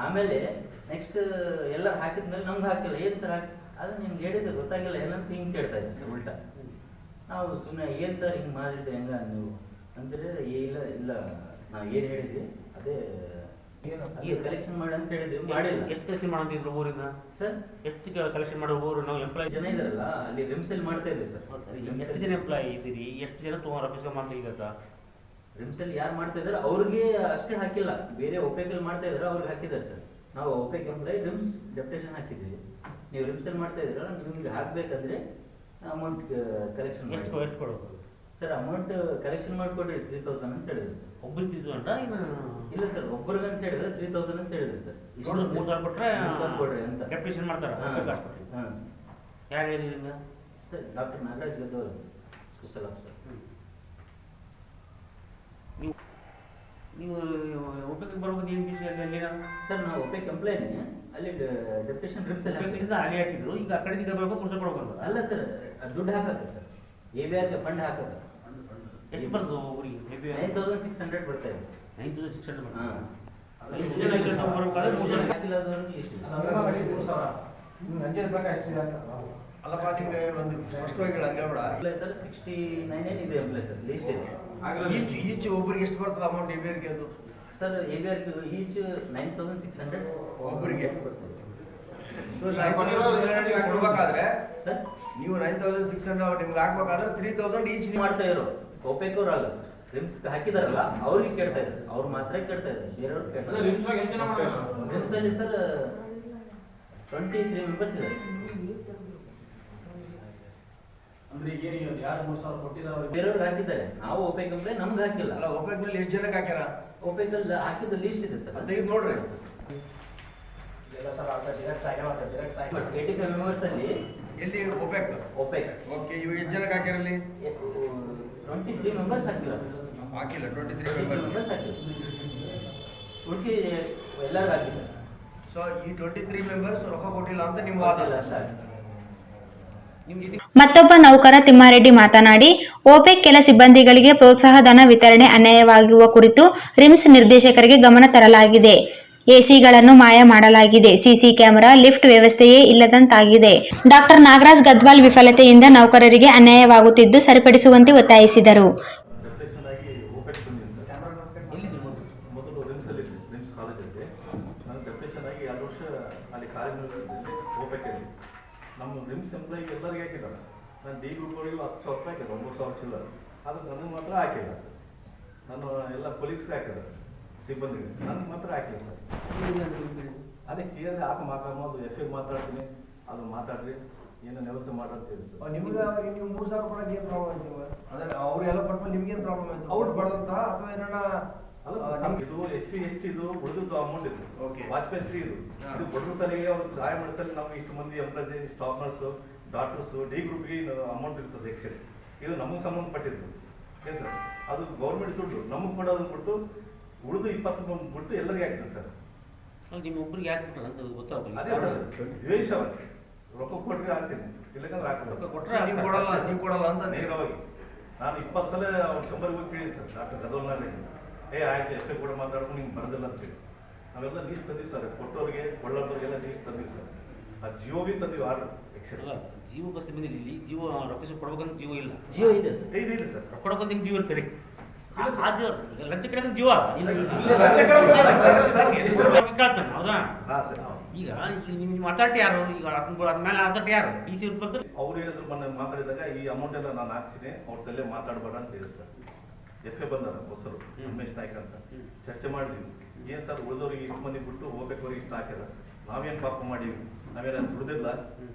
ಆಮೇಲೆ ನೆಕ್ಸ್ಟ್ ಎಲ್ಲ ಹಾಕಿದ್ಮೇಲೆ ನಮ್ಗೆ ಹಾಕಿಲ್ಲ. ಏನು ಸರ್ ಅದು ನಿಮ್ಗೆ ಹೇಳಿದ್ರೆ ಗೊತ್ತಾಗಿಲ್ಲ ಏನಂತ ಹಿಂಗೆ ಕೇಳ್ತಾ ಇದ್ದೀವಿ ಸರ್. ಉಲ್ಟಾ ನಾವು ಸುಮ್ಮನೆ ಏನು ಸರ್ ಹಿಂಗೆ ಮಾಡಿದ್ರೆ ಹೆಂಗ ನೀವು ಅಂದರೆ ಇಲ್ಲ ನಾವು ಏನು ಹೇಳಿದ್ವಿ ಅದೇ ಈಗ ಕಲೆಕ್ಷನ್ ಮಾಡಿ ಅಂತ ಹೇಳಿದ್ವಿ. ಮಾಡಿಲ್ಲ. ಎಷ್ಟು ಕಲೆಕ್ಷನ್ ಮಾಡಿದ್ರು ಊರಿಂದ ಸರ್? ಎಷ್ಟು ಕಲೆಕ್ಷನ್ ಮಾಡೋ ಊರು? ನಾವು ಎಂಪ್ಲಾಯ್ ಜನ ಇದಾರಲ್ಲ ಅಲ್ಲಿ ರಿಮ್ಸಲ್ಲಿ ಮಾಡ್ತಾ ಇದ್ವಿ ಸರ್. ಎಷ್ಟು ಜನ ಎಂಪ್ಲಾಯ್ ಇದ್ದೀರಿ? ಎಷ್ಟು ಜನ ಆಫೀಸ್ಗೆ ಮಾಡ್ತಾ ಈಗ ರಿಮ್ಸಲ್ಲಿ ಯಾರು ಮಾಡ್ತಾ ಇದಾರೆ ಅವ್ರಿಗೆ ಅಷ್ಟೇ ಹಾಕಿಲ್ಲ. ಬೇರೆ ಒಪೆಕಲ್ಲಿ ಮಾಡ್ತಾ ಇದಾರೆ ಅವ್ರಿಗೆ ಹಾಕಿದ್ದಾರೆ ಸರ್. ನಾವು ಒಪೆಕ್ ಎಂಪ್ಲಾಯ್ ರಿಮ್ಸ್ ಡೆಪ್ಯುಟೇಷನ್ ಹಾಕಿದ್ವಿ. ನೀವು ರಿಮ್ಸಲ್ಲಿ ಮಾಡ್ತಾ ಇದ್ದೀರ, ನಿಮ್ಗೆ ಹಾಕ್ಬೇಕಂದ್ರೆ ಅಮೌಂಟ್ ಕಲೆಕ್ಷನ್ ಎಷ್ಟು ಕೊಡಬೇಕು ಸರ್? ಅಮೌಂಟ್ ಕಲೆಕ್ಷನ್ ಮಾಡಿಕೊಡ್ರಿ 3000 ಅಂತ ಹೇಳಿದ್ರು ಸರ್. ಒಬ್ಬರಿಗೆ ತಿಳ್ಕೊಂಡ ಇಲ್ಲ ಸರ್, ಒಬ್ಬರಿಗೆ ಅಂತ ಹೇಳಿದ್ರೆ 3000 ಅಂತ ಹೇಳಿದ್ರು ಸರ್. ಇಷ್ಟು 3000 ಕೊಟ್ಟರೆ ಕೊಡ್ರಿ ಅಂತ ಡೆಪ್ಯುಟೇಷನ್ ಮಾಡ್ತಾರೆ. ಹಾಂ ಯಾರು ಹೇಳಿದ್ರಿಂದ ಸರ್? ಡಾಕ್ಟರ್ ನಾಗರಾಜ್ ಗದ್ದವರು ಸ್ಪೆಷಲ್ ಆಫೀಸರ್. ನೀವು ಒಬ್ಬರಿಗೆ ಬರ್ಬೋದು ಏನು ವಿಷಯ ಅಲ್ಲಿ ಸರ್ ನಾವು ಒಬ್ಬ ಕಂಪ್ಲೇನ್ ಅಲ್ಲಿ ಡೆಪ್ಯುಟೇಷನ್ ರಿಮ್ಸಲ್ಲಿ ಅಲ್ಲಿ ಹಾಕಿದ್ರು. ಈಗ ಆ ಕಡೆ ಬರಬೇಕು ಪುರುಷ ಕೊಡ್ಬೇಕು ಅಲ್ಲ ಸರ್, ದುಡ್ಡು ಹಾಕತ್ತೆ ಸರ್. ABRಗೆ ಫಂಡ್ ಹಾಕತ್ತೆ. ಎಷ್ಟು ಬರ್ತದೆ ಊರಿಗೆ? 9600 ಬರ್ತಾ ಇದೆ. 9600 ಹಾಂ ಅಲ್ಲಪ್ಪ ನಿಮಗೆ ಒಂದು ಸ್ಪಷ್ಟವಾಗಿ ಹಂಗೆ ಬೇಡ. ಸರ್ 69 ಇದೆ ಎಂಪ್ಲಾಯ್ ಸರ್, ಲೀಸ್ಟ್ ಇದೆ. ಈಚ್ ಒಬ್ಬರಿಗೆ ಎಷ್ಟು ಬರ್ತದೆ ಅಮೌಂಟ್ ABRಗೆ? ಅದು ಸರ್ ABRಗೆ ಈಚ್ 9600 ಒಬ್ಬರಿಗೆ. ಕೊಡ್ಬೇಕಾದ್ರೆ ಸರ್ ನೀವು 9600 ನಿಮ್ಗೆ ಹಾಕ್ಬೇಕಾದ್ರೆ 3000 ಈಚ್ ಮಾಡ್ತಾ ಇರೋ ಒಪ್ಪೇಕವ್ರು ಅಲ್ಲ ಸರ್. ರಿಮ್ಸ್ ಹಾಕಿದಾರಲ್ಲ ಅವ್ರಿಗೆ ಕೇಳ್ತಾ ಇದ್ದಾರೆ, ಅವ್ರು ಮಾತ್ರ ಕೇಳ್ತಾ ಇದ್ದಾರೆ, ಬೇರೆಯವ್ರು ಕೇಳ್ತಾ ಇದ್ದಾರೆ. ರಿಮ್ಸ್ ಅಲ್ಲಿ ಸರ್ 23 ಮೆಂಬರ್ಸ್ ಇದ್ದಾರೆ. ಅಂದ್ರೆ ಏನು ಯಾರು 3000 ಕೊಟ್ಟಿದ್ದಾರೆ ಬೇರೆಯವ್ರಿಗೆ ಹಾಕಿದ್ದಾರೆ, ನಾವು ಒಪೇಕ್ ಕಂಪ್ನಿ ನಮ್ಗೆ ಹಾಕಿಲ್ಲ. ಅಲ್ಲ, ಒಪೇಕ್ ಮೇಲೆ ಎಷ್ಟು ಜನಕ್ಕೆ ಹಾಕ್ಯಾರ? ಒಪೇಕಲ್ಲಿ ಹಾಕಿದ ಲೀಸ್ಟ್ ಇದೆ ಸರ್, ತೆಗೆದು ನೋಡ್ರಿ. 85 ಮೆಂಬರ್ಸ್ ಅಲ್ಲಿ ಎಲ್ಲಿ ಒಪೇಕ್? ಒಪೇಕ್. ಓಕೆ, ಇವು ಎಷ್ಟು ಜನಕ್ಕೆ ಹಾಕ್ಯಾರ ಅಲ್ಲಿ? 23 ಮೆಂಬರ್ಸ್ ಹಾಕಿಲ್ಲ ಸರ್. ಹಾಕಿಲ್ಲ, 23 ಮೆಂಬರ್ಸ್ ಹಾಕಿಲ್ಲ. ಉಳ್ಕಿ ಎಲ್ಲರೂ ಹಾಕಿಲ್ಲ. ಸೊ ಈ 23 ಮೆಂಬರ್ಸ್ ರೊಕ್ಕ ಕೊಟ್ಟಿಲ್ಲ ಅಂತ ನಿಮ್ಮ ವಾದ ಇಲ್ಲ ಸರ್. ಮತ್ತೊಬ್ಬ ನೌಕರ ತಿಮ್ಮಾರೆಡ್ಡಿ ಮಾತನಾಡಿ, ಓಪೆಕ್ ಕೆಲ ಸಿಬ್ಬಂದಿಗಳಿಗೆ ಪ್ರೋತ್ಸಾಹಧನ ವಿತರಣೆ ಅನ್ಯಾಯವಾಗುವ ಕುರಿತು ರಿಮ್ಸ್ ನಿರ್ದೇಶಕರಿಗೆ ಗಮನ ತರಲಾಗಿದೆ. ಎಸಿಗಳನ್ನು ಮಾಯ ಮಾಡಲಾಗಿದೆ. ಸಿಸಿ ಕ್ಯಾಮೆರಾ, ಲಿಫ್ಟ್ ವ್ಯವಸ್ಥೆಯೇ ಇಲ್ಲದಂತಾಗಿದೆ. ಡಾಕ್ಟರ್ ನಾಗರಾಜ್ ಗದ್ವಾಲ್ ವಿಫಲತೆಯಿಂದ ನೌಕರರಿಗೆ ಅನ್ಯಾಯವಾಗುತ್ತಿದ್ದು ಸರಿಪಡಿಸುವಂತೆ ಒತ್ತಾಯಿಸಿದರು. ನಮ್ಮ ರಿಮ್ಸ್ ಎಂಪ್ಲಾಯಿಗೆ ಎಲ್ಲರಿಗೆ ಹಾಕಿದ್ದಾರೆ. ನಾನು ಡಿ ಗ್ರೂಪ್ ಅವರಿಗೂ 10,000 ರೂಪಾಯಿ ಹಾಕಿದ್ದಾರೆ, 9,000 ಚಿಲ್ಲರ್. ಅದು ನನಗೆ ಮಾತ್ರ ಹಾಕಿಲ್ಲ. ನಾನು ಎಲ್ಲ ಪೊಲೀಸ್ಗೆ ಹಾಕಿದ್ದಾರೆ, ಸಿಬ್ಬಂದಿಗೆ. ನನಗೆ ಮಾತ್ರ ಹಾಕಿಲ್ಲ ಸರ್. ಅದೇ ಕೇಳಿದ್ರೆ ಆಕ ಮಾತಾಡೋದು, FA ಮಾತಾಡ್ತೀನಿ, ಅದು ಮಾತಾಡ್ರಿ, ಏನೋ ವ್ಯವಸ್ಥೆ ಮಾತಾಡ್ತೀವಿ. ನಿಮ್ಗೆ ನೀವು 3000 ಕೊಡೋಕೆ ಏನು ಪ್ರಾಬ್ಲಮ್ ಆಯ್ತು? ಅದೇ ಅವರೆಲ್ಲ ಪಡ್ಕೊಂಡು ನಿಮ್ಗೇನು ಪ್ರಾಬ್ಲಮ್ ಆಯ್ತು? ಅವ್ರು ಬಡದಂತ ಅಥವಾ ಏನಾರ? ಇದು SC ST ಇದು ಉಳಿದದ್ದು ಅಮೌಂಟ್ ಇದು. ವಾಜಪೇಯಿ ಶ್ರೀ ಇದು ಬಡವ್ರ ಸಲಿಗೆ ಅವ್ರು ಸಹಾಯ ಮಾಡ್ತಾರೆ. ನಮ್ಗೆ ಇಷ್ಟು ಮಂದಿ employees, staff nurse, doctors, D ಗ್ರೂಪ್ಗೆ ಅಮೌಂಟ್ ಇರ್ತದೆ ಎಕ್ಸ್ಟ್ರಾ. ಇದು ನಮಗೆ ಸಂಬಂಧಪಟ್ಟಿದ್ದು ಏನು ಸರ್? ಅದು ಗೌರ್ಮೆಂಟ್ ದುಡ್ಡು ನಮಗೆ ಕೊಡೋದು ಬಿಟ್ಟು ಉಳಿದು 20 ಮಂದಿ ಬಿಟ್ಟು ಎಲ್ಲರಿಗೆ ಹಾಕ್ತಾರೆ ಸರ್. ನಿಮ್ಮ ಒಬ್ಬರಿಗೆ ಯಾಕೆ ಕೊಟ್ಟರು ಅಂತ ಗೊತ್ತಾಗಲ್ಲ. ಅದೇ ಸರ್ ದ್ವೇಷ. ರೊಕ್ಕ ಕೊಟ್ಟರೆ ಹಾಕ್ತೀನಿ, ಇಲ್ಲಕಂದ್ರೆ ಹಾಕ್ತಾರೆ. ರೊಕ್ಕ ಕೊಟ್ಟರೆ ನೀವು ಕೊಡಲ್ಲ ಅಂತ ನೇರವಾಗಿ ನಾನು 20 ಸಲ ಅವ್ರ ಕಂಬರಿಗೆ ಹೋಗಿ ಕೇಳಿದೆ ಸರ್. ಡಾಕ್ಟರ್ ಗದೋಲ್ನಲ್ಲಿ ಆಯ್ತು ಎಷ್ಟೇ ಕೂಡ ಮಾತಾಡ್ಕೊಂಡು ನಿಮ್ಗೆ ಬರೋದಿಲ್ಲ ಅಂತೇಳಿ ನಾವೆಲ್ಲ ಲೀಸ್ಟ್ ತಂದೀವಿ ಸರ್. ಕೊಟ್ಟವ್ರಿಗೆ ಕೊಳ್ಳೋರಿಗೆಲ್ಲ ಲೀಸ್ಟ್ ತಂದೀವಿ ಸರ್. ಆ ಜಿಯೋ ಬಿ ತಂದೀವಿ ಆರ್ಡರ್ ಎಕ್ಸ್ಟ್ರಾ. ಜಿಯೋ ಬಸ್ ಬಂದಿಲ್ಲ. ಇಲ್ಲಿ ಜಿಯೋ ರೊಕ್ಕ ಕೊಡ್ಬೇಕಂತ ಜಿಯೋ ಇಲ್ಲ. ಜಿಯೋ ಇದೆ ಸರ್. ಇದೆ ಸರ್. ರೊಕ್ಕ ಕೊಡ್ಬೇಕಂತ ನಿಮ್ಗೆ ಜಿಯೋ ಇರ್ತಾರೆ. ಲಂಚ ಕಡೆ ಜಿಯೋ ಕೇಳ್ತಾನೆ. ಹೌದಾ? ಈಗ ನಿಮ್ಗೆ ಮಾತಾಡ್ತಿ ಯಾರು? ಈಗ ಅದ್ಮೇಲೆ ಮಾತಾಡ್ತಿ ಯಾರು? DC ಬರ್ತಾರೆ. ಅವ್ರು ಹೇಳಿದ್ರು ಮೊನ್ನೆ ಮಾತಾಡಿದಾಗ ಈ ಅಮೌಂಟ್ ಎಲ್ಲ ನಾನು ಹಾಕ್ತೀನಿ, ಅವ್ರ ತಲೆ ಮಾತಾಡಬೇಡ ಅಂತ ಹೇಳಿದ್ರು. FA ಬಂದಾರ ಹೊಸರು, ರಮೇಶ್ ನಾಯ್ಕ ಅಂತ. ಚರ್ಚೆ ಮಾಡಿದ್ವಿ. ಏನು ಸರ್ ಉಳಿದವ್ರಿಗೆ ಇಷ್ಟು ಮಂದಿ ಬಿಟ್ಟು ಹೋಗ್ಬೇಕವ್ರಿಗೆ ಇಷ್ಟು ಹಾಕಿದ, ನಾವೇನು ಪಾಪ ಮಾಡೀವಿ, ನಾವೇನು ದುಡ್ದಿಲ್ಲ.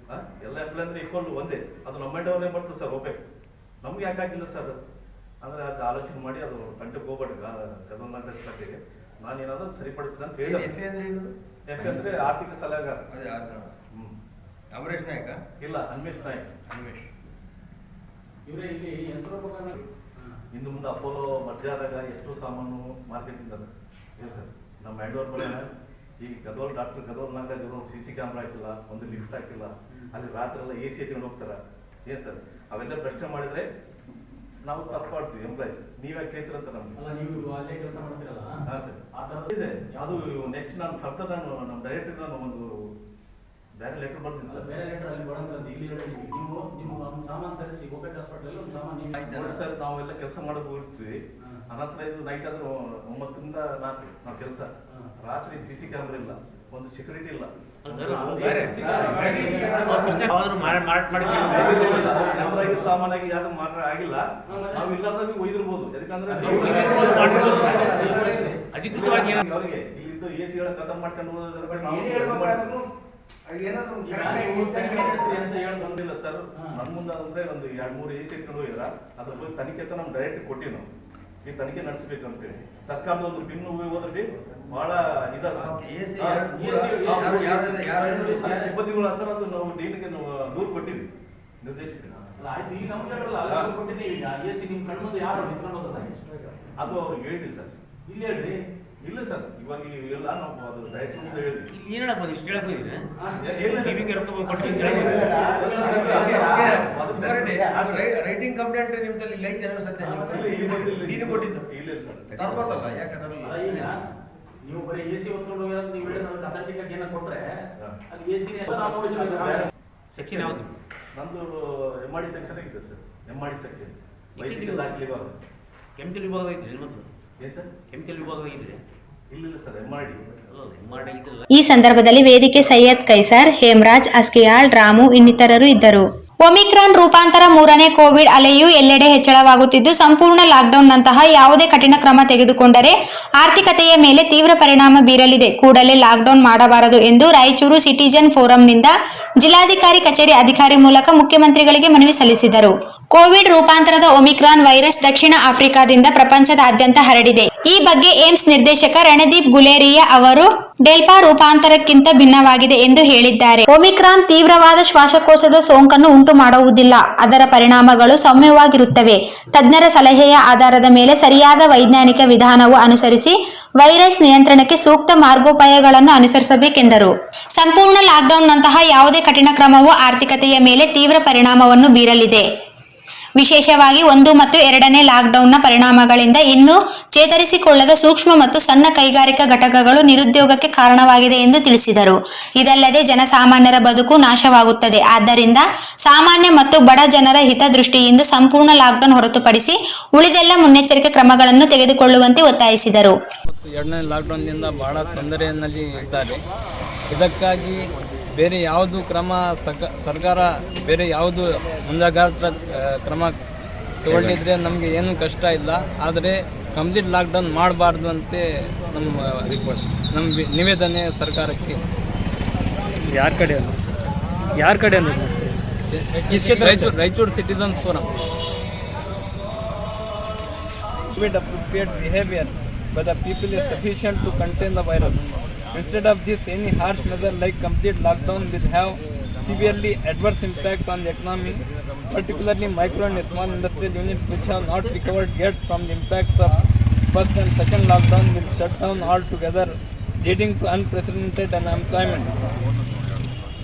ಎಲ್ಲ ಎಂಪ್ಲಾಯ್ ಅಂದ್ರೆ ಈಕ್ವಲ್ ಒಂದೇ. ಅದು ನಮ್ಮ ಮಂಡ್ಯವ್ರನ್ನೇ ಬರ್ತದೆ ಸರ್. ಹೋಗ್ಬೇಕು ನಮ್ಗೆ ಯಾಕೆ ಹಾಕಿಲ್ಲ ಸರ್ ಅಂದ್ರೆ ಅದು ಆಲೋಚನೆ ಮಾಡಿ ಅದು ಕಂಟಕ್ಕೆ ಹೋಗ್ಬೇಡ್ರಿ ಗದಲ್ನಾಗ ಕಟ್ಟಿಗೆ ನಾನು ಏನಾದ್ರು ಸರಿಪಡಿಸಿದೆ ಅಂತ ಹೇಳಿದೆ. FA ಅಂದ್ರೆ ಆರ್ಥಿಕ ಸಲಹೆಗಾರ. ಅಮರೇಶ್ ನಾಯ್ಕ ಇಲ್ಲ, ಅನ್ವೇಷ್ ನಾಯ್ಕ. ಇವರೇ ಇಲ್ಲಿ ಯಂತ್ರೋಪಕರಣ ಇನ್ನು ಮುಂದೆ ಅಪೋಲೋ ಮಧ್ಯಾಹ್ನದಾಗ ಎಷ್ಟು ಸಾಮಾನು ಮಾರ್ಕೆಟಿಂಗ್ ಅದ ಏನು ಸರ್? ನಮ್ಮ ಮ್ಯಾಂಡೋರ್ ಬಳಿ ಈ ಗದೋಲ್ ಡಾಕ್ಟರ್ ಗದೋಲ್ನಾಗ ಇರೋ CC ಕ್ಯಾಮ್ರಾ ಹಾಕಿಲ್ಲ, ಒಂದು ಲಿಫ್ಟ್ ಹಾಕಿಲ್ಲ, ಅಲ್ಲಿ ರಾತ್ರಿ ಎಲ್ಲ AC ಹತ್ಕೊಂಡು ಹೋಗ್ತಾರ. ಏನು ಸರ್ ಅವೆಲ್ಲ ಪ್ರಶ್ನೆ ಮಾಡಿದ್ರೆ ನಾವು ತಪ್ಪು ಮಾಡ್ತೀವಿ ಎಂಪ್ಲಾಯ್ಸ್. ನೀವ್ಯಾಕೆ ಕೇಳ್ತೀರಂತ ನಮ್ಗೆ. ಅಲ್ಲ, ನೀವು ಅಲ್ಲೇ ಕೆಲಸ ಮಾಡ್ತೀರಲ್ಲ. ಹಾಂ ಸರ್, ಆ ಥರ ಇದೆ. ಅದು ನೆಕ್ಸ್ಟ್ ನಾನು ಫರ್ದರ್ ನಮ್ಮ ಡೈರೆಕ್ಟರ್ ನಾನು ಒಂದು ಬೇರೆ ಲೆಟರ್ ಬರ್ತೀನಿ ಸರ್. ಬೇರೆ ಲೆಟರ್ ಅಲ್ಲಿ ಬರೋಂಥದ್ದು ಇಲ್ಲಿ ಹೇಳಿದ್ವಿ. ನೀವು ನಿಮ್ಮ ಒಂದು ಸಾಮಾನು ತರಿಸಿ ಒಬ್ಬಟ್ಟು ಹಾಸ್ಪಿಟಲ್ ಒಂದು ಸಾಮಾನು ಸರ್ ನಾವೆಲ್ಲ ಕೆಲಸ ಮಾಡೋದು ಹೋಗ್ತೀವಿ. ಅನಂತರ ಇದು ನೈಟ್ ಆದ್ರೆ 9 ರಿಂದ 4 ನಾವು ಕೆಲಸ. ರಾತ್ರಿ CC ಕ್ಯಾಮ್ರಾ ಇಲ್ಲ, ಒಂದು ಸೆಕ್ಯೂರಿಟಿ ಇಲ್ಲ. ಸಾಮಾನಾಗಿ ಯಾವ್ದು ಮಾತ್ರ ಆಗಿಲ್ಲ. ನಾವು ಇಲ್ಲಾರ್ದಾಗ ಒಯ್ದಿರ್ಬೋದು. ಯಾಕಂದ್ರೆ ಅವ್ರಿಗೆ ಇಲ್ಲಿದ್ದು AC ಗಳ ಕದಮ್ ಮಾಡ್ಕೊಂಡು ಹೋಗೋದ್ರ ಬಗ್ಗೆ ಏನಾದ್ರು ಅಂತ ಹೇಳಿ ಬಂದಿಲ್ಲ ಸರ್. ನನ್ನ ಮುಂದೆ ಅಂದ್ರೆ ಒಂದು 2-3 AC ಇಟ್ಕೊಂಡು ಹೋಗಿದ್ರ ಅದ್ರ ಬಗ್ಗೆ ತನಿಖೆ ಅಂತ ನಮ್ಗೆ ಡೈರೆಕ್ಟ್ ಕೊಟ್ಟಿವಿ ನಾವು. ಈ ತನಿಖೆ ನಡೆಸಬೇಕಂತೇಳಿ ಸರ್ಕಾರದ ಒಂದು ಬಿನ್ನು ಹೋದ್ರಿ ಬಹಳ ಸಿಬ್ಬಂದಿಗಳು ಸರ್ ಅದು ನಾವು ಡೀನ್ಗೆ ದೂರು ಕೊಟ್ಟಿವಿ ನಿರ್ದೇಶಕ. ಅದು ಅವ್ರಿಗೆ ಹೇಳಿದ್ವಿ ಸರ್. ಇಲ್ಲಿ ಹೇಳ್ರಿ. ಇಲ್ಲ ಸರ್ ಇವಾಗ ಎಲ್ಲ ನಾವು ಅದು ಡೈರೆಕ್ಟ್ ಮುಂದೆ ಹೇಳಿದ್ವಿ. ಏನ್ ಹೇಳಕ್ ಬಂದ್ರಿ? ಇಷ್ಟು ಹೇಳಕ್ ಬಂದಿದ್ರೆ ರೈಟಿಂಗ್ ಕಂಪ್ಲೇಂಟ್ ನಿಮ್ದಲ್ಲಿ ಇಲ್ಲ ಐತೆ ಸತ್ಯ ನೀನು ಕೊಟ್ಟಿದ್ದು ತರ್ಬೋದಲ್ಲ. ಯಾಕಂದ್ರೆ ಈಗ ನೀವು ಬರೀ AC ಹೊತ್ಕೊಂಡು ಹೋಗೋದು ನೀವು ಹೇಳಿದ್ರೆ ಅಥೆಂಟಿಕ್ ಆಗಿ ಏನೋ ಕೊಟ್ರೆ ಅಲ್ಲಿ AC ಸೆಕ್ಷನ್ ಯಾವುದು? ನಮ್ದು MRD ಸೆಕ್ಷನ್ ಇದೆ ಸರ್. MRD ಸೆಕ್ಷನ್ ದಾಖಲೆ ವಿಭಾಗ. ಕೆಮಿಕಲ್ ವಿಭಾಗ ಐತ್ರಿ ಮತ್ತು ಏನ್ ಸರ್? ಕೆಮಿಕಲ್ ವಿಭಾಗ ಐತ್ರಿ? ಇಲ್ಲ ಸರ್ MRD. ಈ ಸಂದರ್ಭದಲ್ಲಿ ವೇದಿಕೆ ಸೈಯದ್ ಕೈಸರ್, ಹೇಮರಾಜ್, ಅಸ್ಕಿಯಾಳ್, ರಾಮು ಇನ್ನಿತರರು ಇದ್ದರು. ಒಮಿಕ್ರಾನ್ ರೂಪಾಂತರ 3ನೇ ಕೋವಿಡ್ ಅಲೆಯು ಎಲ್ಲೆಡೆ ಹೆಚ್ಚಳವಾಗುತ್ತಿದ್ದು, ಸಂಪೂರ್ಣ ಲಾಕ್ಡೌನ್ನಂತಹ ಯಾವುದೇ ಕಠಿಣ ಕ್ರಮ ತೆಗೆದುಕೊಂಡರೆ ಆರ್ಥಿಕತೆಯ ಮೇಲೆ ತೀವ್ರ ಪರಿಣಾಮ ಬೀರಲಿದೆ. ಕೂಡಲೇ ಲಾಕ್ಡೌನ್ ಮಾಡಬಾರದು ಎಂದು ರಾಯಚೂರು ಸಿಟಿಜನ್ ಫೋರಂನಿಂದ ಜಿಲ್ಲಾಧಿಕಾರಿ ಕಚೇರಿ ಅಧಿಕಾರಿ ಮೂಲಕ ಮುಖ್ಯಮಂತ್ರಿಗಳಿಗೆ ಮನವಿ ಸಲ್ಲಿಸಿದರು. ಕೋವಿಡ್ ರೂಪಾಂತರದ ಒಮಿಕ್ರಾನ್ ವೈರಸ್ ದಕ್ಷಿಣ ಆಫ್ರಿಕಾದಿಂದ ಪ್ರಪಂಚದಾದ್ಯಂತ ಹರಡಿದೆ. ಈ ಬಗ್ಗೆ ಏಮ್ಸ್ ನಿರ್ದೇಶಕ ರಣದೀಪ್ ಗುಲೇರಿಯಾ ಅವರು ಡೆಲ್ಟಾ ರೂಪಾಂತರಕ್ಕಿಂತ ಭಿನ್ನವಾಗಿದೆ ಎಂದು ಹೇಳಿದ್ದಾರೆ. ಒಮಿಕ್ರಾನ್ ತೀವ್ರವಾದ ಶ್ವಾಸಕೋಶದ ಸೋಂಕನ್ನು ಉಂಟು ಮಾಡುವುದಿಲ್ಲ. ಅದರ ಪರಿಣಾಮಗಳು ಸೌಮ್ಯವಾಗಿರುತ್ತವೆ. ತಜ್ಞರ ಸಲಹೆಯ ಆಧಾರದ ಮೇಲೆ ಸರಿಯಾದ ವೈಜ್ಞಾನಿಕ ವಿಧಾನವು ಅನುಸರಿಸಿ ವೈರಸ್ ನಿಯಂತ್ರಣಕ್ಕೆ ಸೂಕ್ತ ಮಾರ್ಗೋಪಾಯಗಳನ್ನು ಅನುಸರಿಸಬೇಕೆಂದರು. ಸಂಪೂರ್ಣ ಲಾಕ್ಡೌನ್ನಂತಹ ಯಾವುದೇ ಕಠಿಣ ಕ್ರಮವು ಆರ್ಥಿಕತೆಯ ಮೇಲೆ ತೀವ್ರ ಪರಿಣಾಮವನ್ನು ಬೀರಲಿದೆ. ವಿಶೇಷವಾಗಿ 1 ಮತ್ತು 2ನೇ ಲಾಕ್ಡೌನ್ನ ಪರಿಣಾಮಗಳಿಂದ ಇನ್ನೂ ಚೇತರಿಸಿಕೊಳ್ಳದ ಸೂಕ್ಷ್ಮ ಮತ್ತು ಸಣ್ಣ ಕೈಗಾರಿಕಾ ಘಟಕಗಳು ನಿರುದ್ಯೋಗಕ್ಕೆ ಕಾರಣವಾಗಿದೆ ಎಂದು ತಿಳಿಸಿದರು. ಇದಲ್ಲದೆ ಜನಸಾಮಾನ್ಯರ ಬದುಕು ನಾಶವಾಗುತ್ತದೆ. ಆದ್ದರಿಂದ ಸಾಮಾನ್ಯ ಮತ್ತು ಬಡ ಜನರ ಹಿತದೃಷ್ಟಿಯಿಂದ ಸಂಪೂರ್ಣ ಲಾಕ್ಡೌನ್ ಹೊರತುಪಡಿಸಿ ಉಳಿದೆಲ್ಲ ಮುನ್ನೆಚ್ಚರಿಕೆ ಕ್ರಮಗಳನ್ನು ತೆಗೆದುಕೊಳ್ಳುವಂತೆ ಒತ್ತಾಯಿಸಿದರು. 2ನೇ ಲಾಕ್ಡೌನ್ನಿಂದ ಬಹಳ ತೊಂದರೆಯಲ್ಲಿ ಇದ್ದಾರೆ. ಇದಕ್ಕಾಗಿ ಬೇರೆ ಯಾವುದು ಕ್ರಮ ಸರ್ಕಾರ ಬೇರೆ ಯಾವುದು ಮುಂಜಾಗ್ರತಾ ಕ್ರಮ ತಗೊಂಡಿದ್ರೆ ನಮಗೆ ಏನು ಕಷ್ಟ ಇಲ್ಲ. ಆದರೆ ಕಂಪ್ಲೀಟ್ ಲಾಕ್ಡೌನ್ ಮಾಡಬಾರ್ದು ಅಂತೆ ನಮ್ಮ ರಿಕ್ವೆಸ್ಟ್, ನಮ್ಮ ನಿವೇದನೆ ಸರ್ಕಾರಕ್ಕೆ. ಯಾರ ಕಡೆ Raichur citizen forum. Appropriate behavior by the people is sufficient to contain the virus. Instead of this, any harsh measure like complete lockdown will have severely adverse impact on the economy, particularly micro and small industrial units which have not recovered yet from the impacts of first and second lockdown will shut down altogether, leading to unprecedented unemployment.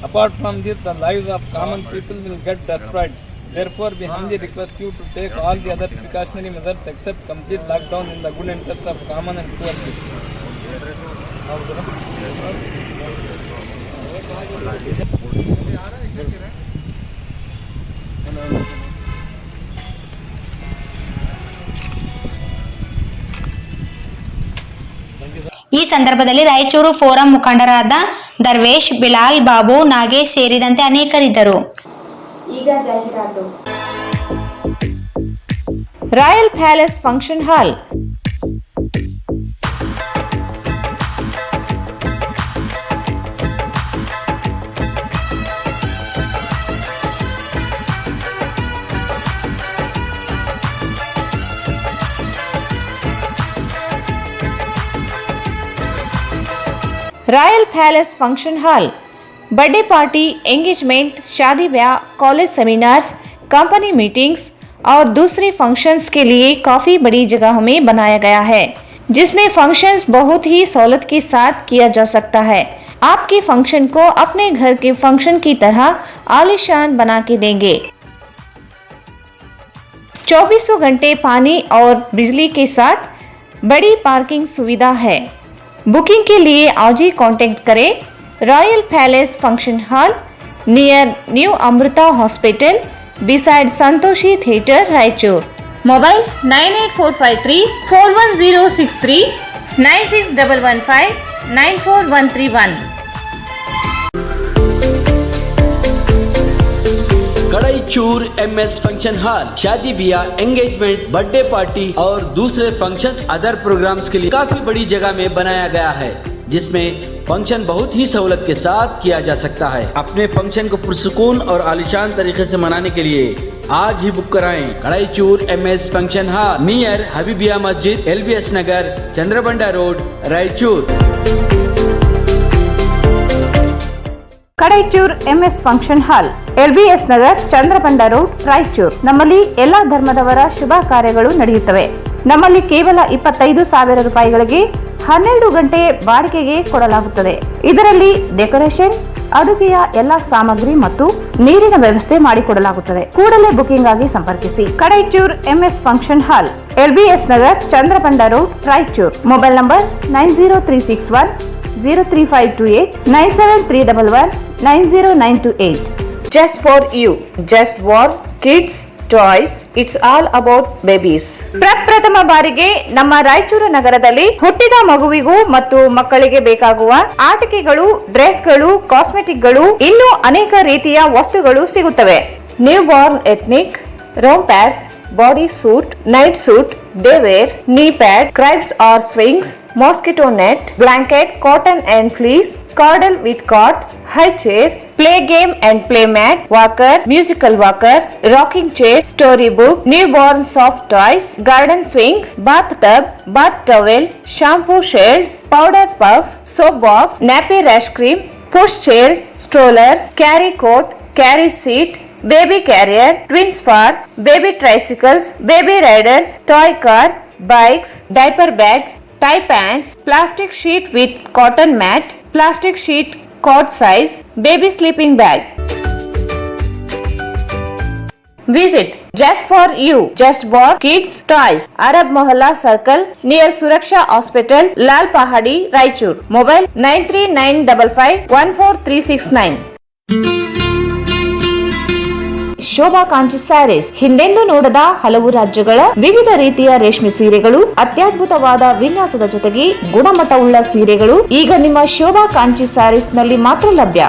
Apart from this, the lives of common people will get destroyed. Therefore, we humbly request you to take all the other precautionary measures except complete lockdown in the good interest of common and poor people. ಈ ಸಂದರ್ಭದಲ್ಲಿ Raichur forum ಮುಖಂಡರಾದ ದರ್ವೇಶ್, ಬಿಲಾಲ್, ಬಾಬು, ನಾಗೇಶ್ ಸೇರಿದಂತೆ ಅನೇಕರಿದ್ದರು. ಈಗ ಜಾಹೀರಾತು. Royal palace function ಹಾಲ್. Royal palace function hall birthday party, engagement, शादी ब्याह, college seminars, company meetings और दूसरे फंक्शंस के लिए काफी बड़ी जगह में बनाया गया है, जिसमें फंक्शंस बहुत ही सहूलत के साथ किया जा सकता है। आपके फंक्शन को अपने घर के फंक्शन की तरह आलीशान बना के देंगे। 24 घंटे पानी और बिजली के साथ बड़ी पार्किंग सुविधा है। बुकिंग के लिए आज ही कांटेक्ट करें royal palace function hall near new Amrita hospital beside Santoshi theatre Raichur. Mobile 9845341063 9615 94131। Kadaichur MS function hall शादी ब्याह, एंगेजमेंट, बर्थडे पार्टी और दूसरे फंक्शंस अदर प्रोग्राम्स के लिए काफी बड़ी जगह में बनाया गया है। जिसमें फंक्शन बहुत ही सहूलत के साथ किया जा सकता है। अपने फंक्शन को पुरसुकून और आलिशान तरीके से मनाने के लिए आज ही बुक कराएं। Kadaichur MS function hall near Habibia Masjid, LBS Nagar, Chandrabanda road, Raichur. Kadaichur MS function hall, LBS Nagar, Chandrabanda road, Raichur. ನಮ್ಮಲ್ಲಿ ಎಲ್ಲಾ ಧರ್ಮದವರ ಶುಭ ಕಾರ್ಯಗಳು ನಡೆಯುತ್ತವೆ. ನಮ್ಮಲ್ಲಿ ಕೇವಲ 25,000 ರೂಪಾಯಿಗಳಿಗೆ 12 ಗಂಟೆ ಬಾಡಿಗೆಗೆ ಕೊಡಲಾಗುತ್ತದೆ. ಇದರಲ್ಲಿ ಡೆಕೋರೇಷನ್, ಅಡುಗೆಯ ಎಲ್ಲಾ ಸಾಮಗ್ರಿ ಮತ್ತು ನೀರಿನ ವ್ಯವಸ್ಥೆ ಮಾಡಿಕೊಡಲಾಗುತ್ತದೆ. ಕೂಡಲೇ ಬುಕಿಂಗ್ ಆಗಿ ಸಂಪರ್ಕಿಸಿ. Kadaichur MS function hall, LBS Nagar, Chandrabanda road, Raichur. Mobile number 903610358 97311 90928. Just for you, just for kids toys, it's all about babies. ಪ್ರಪ್ರಥಮ ಬಾರಿಗೆ ನಮ್ಮ ರಾಯಚೂರು ನಗರದಲ್ಲಿ ಹುಟ್ಟಿದ ಮಗುವಿಗೂ ಮತ್ತು ಮಕ್ಕಳಿಗೆ ಬೇಕಾಗುವ ಆಟಿಕೆಗಳು, ಡ್ರೆಸ್ಗಳು, ಕಾಸ್ಮೆಟಿಕ್ಗಳು, ಇನ್ನೂ ಅನೇಕ ರೀತಿಯ ವಸ್ತುಗಳು ಸಿಗುತ್ತವೆ. ನ್ಯೂ ಬಾರ್ನ್ ಎಥ್ನಿಕ್, ರೋಮ್ pads, body suit, night suit, day wear, knee pad, cribs or swings, mosquito net, blanket, cotton and fleece, cordal with cot, high chair, play game and play mat, walker, musical walker, rocking chair, storybook, newborn soft toys, garden swing, bathtub, bath towel, shampoo shade, powder puff, soap box, nappy rash cream, push chair, strollers, carry coat, carry seat, baby carrier, twins far, baby tricycles, baby riders, toy car, bikes, diaper bag, tie pants, plastic sheet with cotton mat, plastic sheet cot size, baby sleeping bag. Visit Just for You, Just for Kids Toys, Arab Mohalla Circle near Suraksha Hospital, Lal Pahadi, Raichur. Mobile 9395514369. Shobha Kanchi sarees, ಹಿಂದೆಂದೂ ನೋಡದ ಹಲವು ರಾಜ್ಯಗಳ ವಿವಿಧ ರೀತಿಯ ರೇಷ್ಮೆ ಸೀರೆಗಳು, ಅತ್ಯದ್ಭುತವಾದ ವಿನ್ಯಾಸದ ಜೊತೆಗೆ ಗುಣಮಟ್ಟವುಳ್ಳ ಸೀರೆಗಳು ಈಗ ನಿಮ್ಮ ಶೋಭಾ ಕಾಂಚಿ ಸ್ಯಾರೀಸ್ ನಲ್ಲಿ ಮಾತ್ರ ಲಭ್ಯ.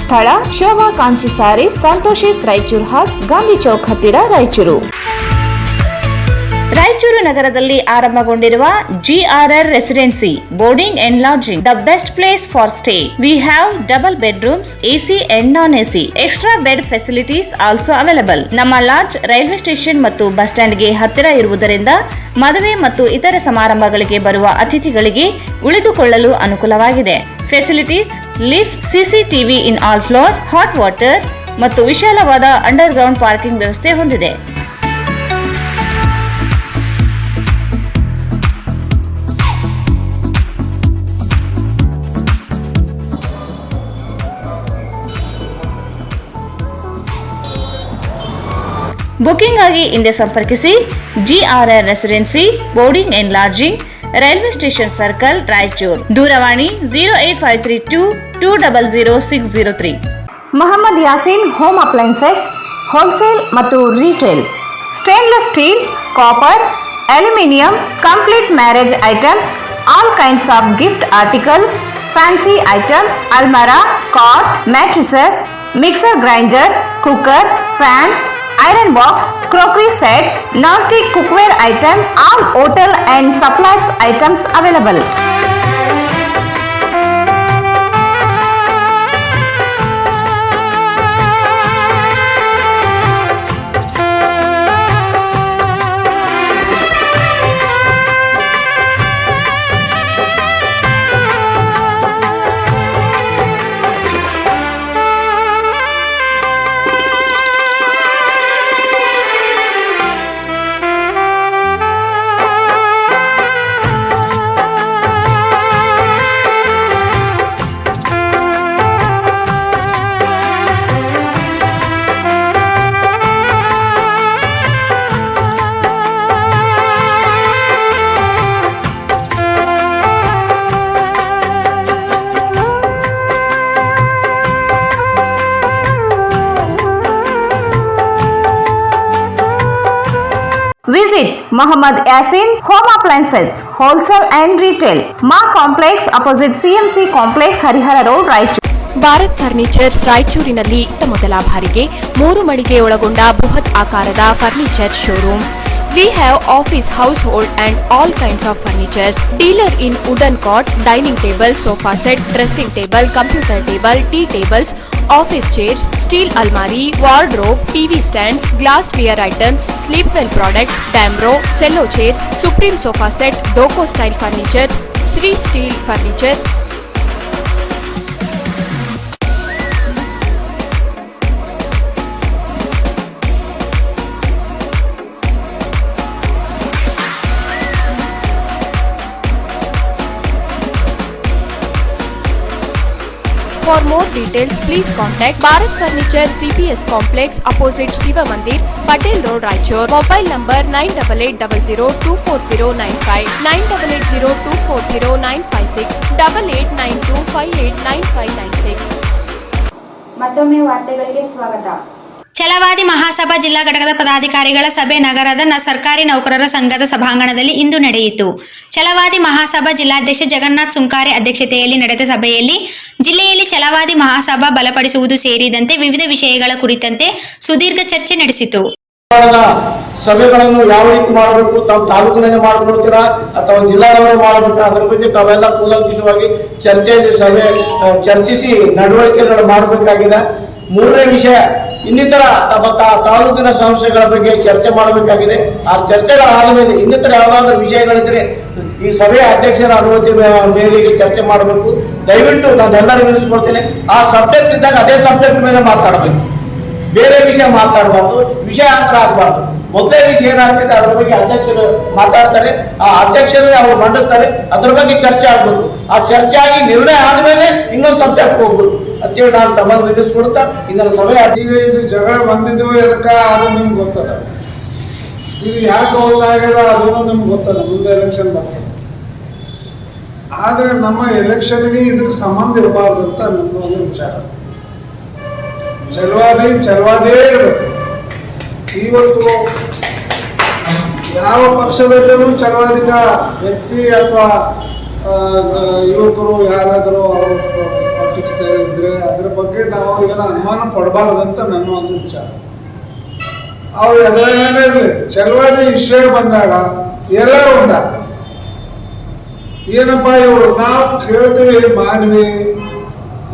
ಸ್ಥಳ ಶೋಭಾ ಕಾಂಚಿ ಸ್ಯಾರೀಸ್, ಸಂತೋಷಿಸ್ ರಾಯಚೂರು ಹಾಟ್, ಗಾಂಧಿ ಚೌಕ್ ಹತ್ತಿರ, ರಾಯಚೂರು. ರಾಯಚೂರು ನಗರದಲ್ಲಿ ಆರಂಭಗೊಂಡಿರುವ GRR residency boarding and lodging, the best place for stay. We have double bedrooms, AC and non AC. Extra bed facilities also available. ನಮ್ಮ ಲಾಡ್ಜ್ ರೈಲ್ವೆ ಸ್ಟೇಷನ್ ಮತ್ತು ಬಸ್ ಸ್ಟ್ಯಾಂಡ್ ಗೆ ಹತ್ತಿರ ಇರುವುದರಿಂದ ಮದುವೆ ಮತ್ತು ಇತರ ಸಮಾರಂಭಗಳಿಗೆ ಬರುವ ಅತಿಥಿಗಳಿಗೆ ಉಳಿದುಕೊಳ್ಳಲು ಅನುಕೂಲವಾಗಿದೆ. Facilities: lift, CCTV in all floor, hot water ಮತ್ತು ವಿಶಾಲವಾದ ಅಂಡರ್ ಗ್ರೌಂಡ್ ಪಾರ್ಕಿಂಗ್ ವ್ಯವಸ್ಥೆ ಹೊಂದಿದೆ. ಬುಕಿಂಗ್ ಆಗಿ ಹಿಂದೆ ಸಂಪರ್ಕಿಸಿ. GRR residency boarding and lodging, railway station circle, Raichur. ದೂರವಾಣಿ 08532200603. Mohammed Yaseen home appliances, wholesale ಮತ್ತು retail. Stainless steel, copper, aluminium, complete marriage items, all kinds of gift articles, fancy items, ಅಲ್ಮಾರಾ, cot, mattresses, mixer grinder, cooker, fan, iron box, crockery sets, non-stick cookware items, all hotel and supplies items available. Muhammad Yasin, Home Appliances, Wholesale and Retail, Ma Complex, opposite CMC Complex, Harihara Road, Raichur. Bharat furnitures ರಾಯಚೂರಿನಲ್ಲಿ ಇತ್ತ ಮೊದಲ ಬಾರಿಗೆ 3 ಮಳಿಗೆ ಒಳಗೊಂಡ ಬೃಹತ್ ಆಕಾರದ furniture showroom. We have office, household and all kinds of furnitures. Dealer in wooden cot, dining table, sofa set, dressing table, computer table, tea tables, office chairs, steel almari, wardrobe, TV stands, glassware items, sleepwell products, Damro, cello chairs, Supreme sofa set, Doco style furnitures, Sri steel furnitures. For more details, please contact Bharat Furniture CPS Complex opposite Shiva Mandir, Patel Road, Raichur. Mobile number 9880240959, 9880240956, 8892589596. ಮತ್ತೊಮ್ಮೆ ವಾರ್ತೆಗಳಿಗೆ ಸ್ವಾಗತ. ಛಲವಾದಿ ಮಹಾಸಭಾ ಜಿಲ್ಲಾ ಘಟಕದ ಪದಾಧಿಕಾರಿಗಳ ಸಭೆ ನಗರದ ಸರ್ಕಾರಿ ನೌಕರರ ಸಂಘದ ಸಭಾಂಗಣದಲ್ಲಿ ಇಂದು ನಡೆಯಿತು. ಛಲವಾದಿ ಮಹಾಸಭಾ ಜಿಲ್ಲಾಧ್ಯಕ್ಷ ಜಗನ್ನಾಥ್ ಸುಂಕಾರಿ ಅಧ್ಯಕ್ಷತೆಯಲ್ಲಿ ನಡೆದ ಸಭೆಯಲ್ಲಿ ಜಿಲ್ಲೆಯಲ್ಲಿ ಛಲವಾದಿ ಮಹಾಸಭಾ ಬಲಪಡಿಸುವುದು ಸೇರಿದಂತೆ ವಿವಿಧ ವಿಷಯಗಳ ಕುರಿತಂತೆ ಸುದೀರ್ಘ ಚರ್ಚೆ ನಡೆಸಿತು. ಸಭೆಗಳನ್ನು ಯಾವ ರೀತಿ ಮಾಡಬೇಕು, ತಾವು ತಾಲೂಕಿನಲ್ಲಿ ಮಾಡಿಕೊಡ್ತೀರಾ ಅಥವಾ ಜಿಲ್ಲಾಡಳಿತ ಮಾಡಬೇಕಾ, ಅದರ ಬಗ್ಗೆ ತಾವೆಲ್ಲ ಕೂಲಂಕುಷವಾಗಿ ಚರ್ಚಿಸಿ ನಡವಳಿಕೆಗಳು ಮಾಡಬೇಕಾಗಿದೆ. ಮೂರನೇ ವಿಷಯ, ಇನ್ನಿತರ ತಾಲೂಕಿನ ಸಮಸ್ಯೆಗಳ ಬಗ್ಗೆ ಚರ್ಚೆ ಮಾಡಬೇಕಾಗಿದೆ. ಆ ಚರ್ಚೆಗಳಾದ ಮೇಲೆ ಇನ್ನಿತರ ಯಾವುದಾದ್ರೂ ವಿಷಯಗಳಿದ್ರೆ ಈ ಸಭೆಯ ಅಧ್ಯಕ್ಷರ ಅನುಮತಿ ಮೇರೆಗೆ ಚರ್ಚೆ ಮಾಡಬೇಕು. ದಯವಿಟ್ಟು ನಾನು ಎಲ್ಲರಿಗೂ ನಿಲ್ಲಿಸ್ಕೊಳ್ತೇನೆ, ಆ ಸಬ್ಜೆಕ್ಟ್ ಇದ್ದಾಗ ಅದೇ ಸಬ್ಜೆಕ್ಟ್ ಮೇಲೆ ಮಾತಾಡಬೇಕು, ಬೇರೆ ವಿಷಯ ಮಾತಾಡಬಾರ್ದು, ವಿಷಯಾಂತರ ಆಗಬಾರ್ದು. ಮೊದಲೇ ವಿಷಯ ಏನಾಗ್ತದೆ ಅದ್ರ ಬಗ್ಗೆ ಅಧ್ಯಕ್ಷರು ಮಾತಾಡ್ತಾರೆ, ಆ ಅಧ್ಯಕ್ಷರೇ ಅವರು ಮಂಡಿಸ್ತಾರೆ, ಅದ್ರ ಬಗ್ಗೆ ಚರ್ಚೆ ಆಗ್ಬೇಕು. ಆ ಚರ್ಚೆ ಆಗಿ ನಿರ್ಣಯ ಆದ್ಮೇಲೆ ಇನ್ನೊಂದು ಸಬ್ಜೆಕ್ಟ್ ಹೋಗ್ಬೇಕು ಅಂತೇಳಿ ನಾನು ತಮ್ಮನ್ನು ನಿಲ್ಲಿಸ್ಕೊಡ್ತಾ ಇದರ ಸಭೆ. ಈಗ ಇದು ಜಗಳ ಬಂದಿದ್ವು ಎದಕ್ಕ ಅದು ನಿಮ್ಗೆ ಗೊತ್ತದ, ಇದು ಯಾಕೆ ಹೋಗ್ಲಾಗ್ಯದ ಅದನ್ನು ನಿಮ್ಗೆ ಗೊತ್ತದ. ಮುಂದೆ ಎಲೆಕ್ಷನ್ ಬರ್ತದೆ, ಆದ್ರೆ ನಮ್ಮ ಎಲೆಕ್ಷನ್ಗೆ ಇದಕ್ಕೆ ಸಂಬಂಧ ಇರಬಾರ್ದು ಅಂತ ನನ್ನ ಒಂದು ವಿಚಾರ. ಚಲವಾದೇ ಇರಬೇಕು. ಇವತ್ತು ಯಾವ ಪಕ್ಷದಲ್ಲೂ ಚಲವಾದಿಗ ವ್ಯಕ್ತಿ ಅಥವಾ ಯುವಕರು ಯಾರಾದರೂ ಅವರು ಪಾಲಿಟಿಕ್ಸ್ ಇದ್ರೆ ಅದ್ರ ಬಗ್ಗೆ ನಾವು ಏನೋ ಅನುಮಾನ ಪಡಬಾರ್ದಂತ ನನ್ನ ಒಂದು ವಿಚಾರ. ಅವ್ರು ಎದುರೇನೇ ಇರಲಿ, ಚಲವಾದಿ ವಿಷಯ ಬಂದಾಗ ಎಲ್ಲರೂ ಉಂಟಾಗ ಏನಪ್ಪ ಇವರು ನಾವು ಕೇಳ್ತೀವಿ. ಮಾನ್ವಿ,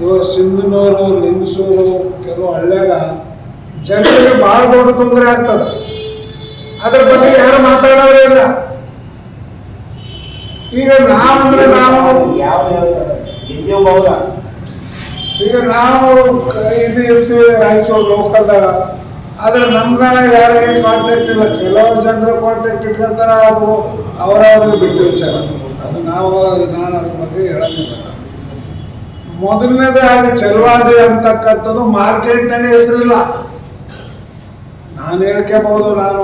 ಇವರು ಸಿಂಧನೂರು, ಲಿಂಗಸೂರು, ಕೆಲವು ಹಳ್ಳ್ಯಾಗ ಜನರಿಗೆ ಬಹಳ ದೊಡ್ಡ ತೊಂದರೆ ಆಗ್ತದೆ. ಅದ್ರ ಬಗ್ಗೆ ಯಾರು ಮಾತಾಡೋರೇ ಇಲ್ಲ. ಈಗ ನಾವಂದ್ರೆ ನಾವು ಇದು ಇರ್ತೀವಿ ರಾಯಚೂರು ಲೋಕಲ್ದಾಗ, ಆದ್ರೆ ನಮ್ಗ ಯಾರಿಗೆ ಕಾಂಟ್ಯಾಕ್ಟ್ ಇಲ್ಲ. ಕೆಲವು ಜನರ ಕಾಂಟ್ಯಾಕ್ಟ್ ಇಟ್ಕೊಂತಾರ, ಅದು ಅವರವ್ರಿಗೆ ಬಿಟ್ಟು ವಿಚಾರ. ಅದು ನಾನು ಅದ್ರ ಬಗ್ಗೆ ಹೇಳಂಗಿಲ್ಲ. ಮೊದಲನೇದಾಗಿ ಚಲವಾದಿ ಅಂತಕ್ಕಂಥದ್ದು ಮಾರ್ಕೆಟ್ನಾಗ ಹೆಸರಿಲ್ಲ. ನಾನು ಹೇಳ್ಕೋಬಹುದು, ನಾನು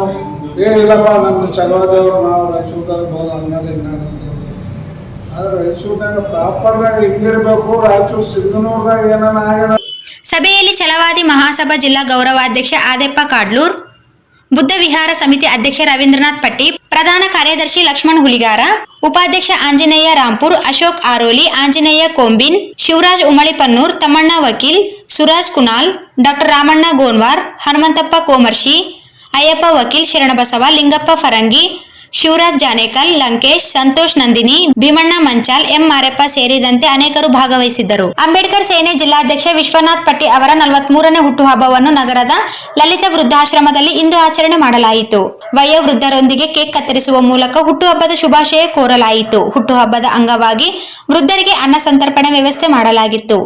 ಇಲ್ಲಪ್ಪ ನಮ್ಮ ಚಲವಾದವರು ನಾವು ರಾಯಚೂರ್ದಾಗ ಬಹುದು ಅನ್ನೋದು ಇನ್ನೋದು. ಆದ್ರೆ ರಾಯಚೂರ್ನಾಗ ಪ್ರಾಪರ್ನಾಗ ಹಿಂಗಿರ್ಬೇಕು. ರಾಯಚೂರು ಸಿಂಧನೂರ್ದಾಗ ಏನಾನ ಆಗ್ಯದ. ಸಭೆಯಲ್ಲಿ ಛಲವಾದಿ ಮಹಾಸಭಾ ಜಿಲ್ಲಾ ಗೌರವಾಧ್ಯಕ್ಷ ಆದೆಪ್ಪ ಕಾಡ್ಲೂರ್, ಬುದ್ಧ ವಿಹಾರ ಸಮಿತಿ ಅಧ್ಯಕ್ಷ ರವೀಂದ್ರನಾಥ್ ಪಟ್ಟಿ, ಪ್ರಧಾನ ಕಾರ್ಯದರ್ಶಿ ಲಕ್ಷ್ಮಣ್ ಹುಲಿಗಾರ, ಉಪಾಧ್ಯಕ್ಷ ಆಂಜನೇಯ ರಾಂಪುರ್, ಅಶೋಕ್ ಆರೋಲಿ, ಆಂಜನೇಯ ಕೊಂಬಿನ್, ಶಿವರಾಜ್ ಉಮಳಿಪನ್ನೂರ್, ತಮ್ಮಣ್ಣ ವಕೀಲ್, ಸುರಾಜ್ ಕುನಾಲ್, ಡಾಕ್ಟರ್ ರಾಮಣ್ಣ ಗೋನ್ವಾರ್, ಹನುಮಂತಪ್ಪ ಕೋಮರ್ಶಿ, ಅಯ್ಯಪ್ಪ ವಕೀಲ್, ಶರಣಬಸವ, ಲಿಂಗಪ್ಪ ಫರಂಗಿ, ಶಿವರಾಜ್ ಜಾನೇಕಲ್, ಲಂಕೇಶ್, ಸಂತೋಷ್ ನಂದಿನಿ, ಭೀಮಣ್ಣ ಮಂಚಾಲ್, ಎಂ ಮಾರೆಪ್ಪ ಸೇರಿದಂತೆ ಅನೇಕರು ಭಾಗವಹಿಸಿದ್ದರು. ಅಂಬೇಡ್ಕರ್ ಸೇನೆ ಜಿಲ್ಲಾಧ್ಯಕ್ಷ ವಿಶ್ವನಾಥ್ ಪಟ್ಟಿ ಅವರ 43ನೇ ಹುಟ್ಟುಹಬ್ಬವನ್ನು ನಗರದ ಲಲಿತ ವೃದ್ಧಾಶ್ರಮದಲ್ಲಿ ಇಂದು ಆಚರಣೆ ಮಾಡಲಾಯಿತು. ವಯೋವೃದ್ಧರೊಂದಿಗೆ ಕೇಕ್ ಕತ್ತರಿಸುವ ಮೂಲಕ ಹುಟ್ಟುಹಬ್ಬದ ಶುಭಾಶಯ ಕೋರಲಾಯಿತು. ಹುಟ್ಟುಹಬ್ಬದ ಅಂಗವಾಗಿ ವೃದ್ಧರಿಗೆ ಅನ್ನ ಸಂತರ್ಪಣೆ ವ್ಯವಸ್ಥೆ ಮಾಡಲಾಗಿತ್ತು.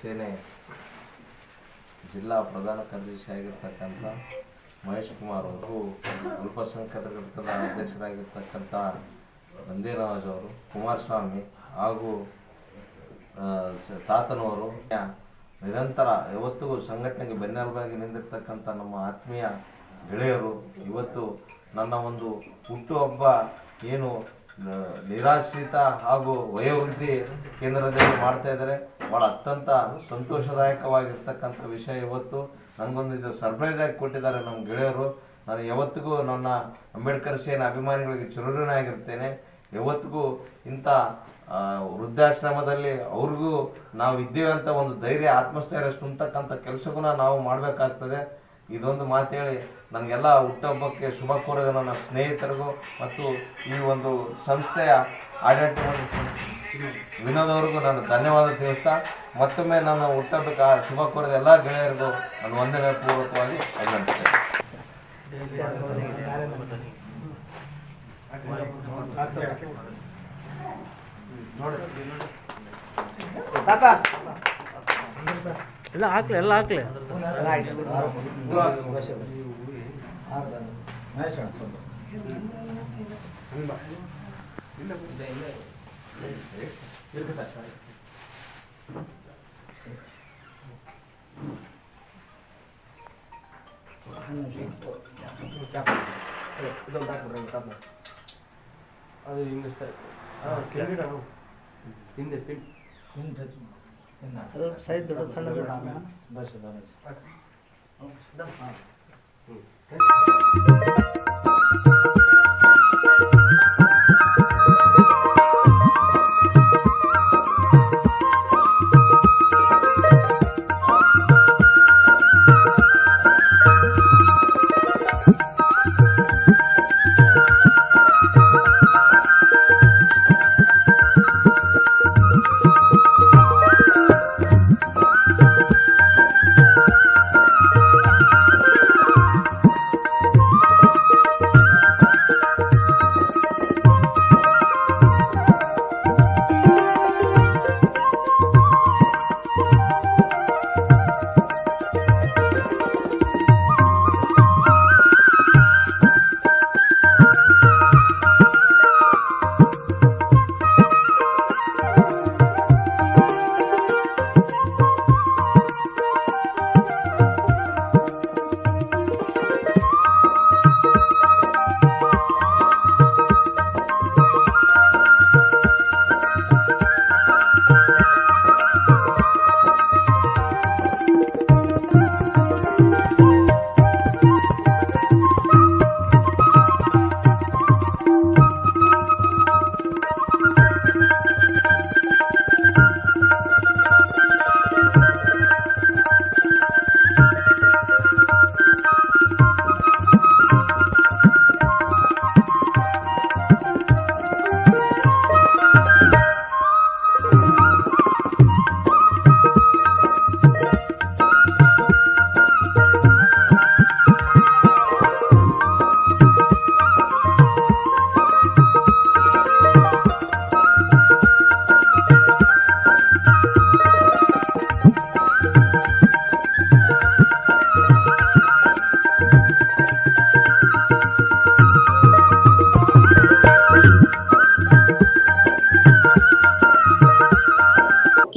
ಸೇನೆ ಜಿಲ್ಲಾ ಪ್ರಧಾನ ಕಾರ್ಯದರ್ಶಿ ಆಗಿರ್ತಕ್ಕಂಥ ಮಹೇಶ್ ಕುಮಾರ್ ಅವರು, ಅಲ್ಪಸಂಖ್ಯಾತರ ಘಟಕದ ಅಧ್ಯಕ್ಷರಾಗಿರ್ತಕ್ಕಂಥ ನಂದೇನವಾಜ್ ಅವರು, ಕುಮಾರಸ್ವಾಮಿ ಹಾಗೂ ತಾತನವರು ನಿರಂತರ ಯಾವತ್ತಿಗೂ ಸಂಘಟನೆಗೆ ಬೆನ್ನೆಲುಬಾಗಿ ನಿಂತಿರ್ತಕ್ಕಂಥ ನಮ್ಮ ಆತ್ಮೀಯ ಗೆಳೆಯರು ಇವತ್ತು ನನ್ನ ಒಂದು ಹುಟ್ಟುಹಬ್ಬ ಏನು ನಿರಾಶ್ರಿತ ಹಾಗೂ ವಯೋವೃದ್ಧಿ ಕೇಂದ್ರದಲ್ಲಿ ಮಾಡ್ತಾ ಇದ್ದಾರೆ. ಭಾಳ ಅತ್ಯಂತ ಸಂತೋಷದಾಯಕವಾಗಿರ್ತಕ್ಕಂಥ ವಿಷಯ. ಇವತ್ತು ನನಗೊಂದು ಇದು ಸರ್ಪ್ರೈಸ್ ಆಗಿ ಕೊಟ್ಟಿದ್ದಾರೆ ನಮ್ಮ ಗೆಳೆಯರು. ನಾನು ಯಾವತ್ತಿಗೂ ನನ್ನ ಅಂಬೇಡ್ಕರ್ ಸೇನೆ ಅಭಿಮಾನಿಗಳಿಗೆ ಚಿರಋಣಿಯಾಗಿರ್ತೇನೆ. ಯಾವತ್ತಿಗೂ ಇಂಥ ವೃದ್ಧಾಶ್ರಮದಲ್ಲಿ ಅವ್ರಿಗೂ ನಾವು ಇದ್ದೇವೆ ಅಂತ ಒಂದು ಧೈರ್ಯ, ಆತ್ಮಸ್ಥೈರ್ಯ ತುಂಬತಕ್ಕಂಥ ಕೆಲಸಕ್ಕೂ ನಾವು ಮಾಡಬೇಕಾಗ್ತದೆ. ಇದೊಂದು ಮಾತು ಹೇಳಿ ನನಗೆಲ್ಲ ಹುಟ್ಟುಹಬ್ಬಕ್ಕೆ ಶುಭ ಕೋರಿದ ನನ್ನ ಸ್ನೇಹಿತರಿಗೂ ಮತ್ತು ಈ ಒಂದು ಸಂಸ್ಥೆಯ ಆಡಳಿತ ವಿನೋದ್ ಅವ್ರಿಗೂ ನಾನು ಧನ್ಯವಾದ ತಿಳಿಸ್ತಾ ಮತ್ತೊಮ್ಮೆ ನನ್ನ ಹುಟ್ಟುಹಬ್ಬಕ್ಕೆ ಶುಭ ಕೋರಿದ ಎಲ್ಲ ಗೆಳೆಯರಿಗೂ ನಾನು ವಂದನೆ ಪೂರ್ವಕವಾಗಿ ಅಭಿನಂದಿಸ್ತೇನೆ. ಎಲ್ಲ ಹಾಕ್ಲಿ ಅದು ಇಂಗ್ಲೀಷ್ ಹಿಂದೆ ಸ್ವಲ್ಪ ಸೈಜ್ ದೊಡ್ಡ ಸಣ್ಣದು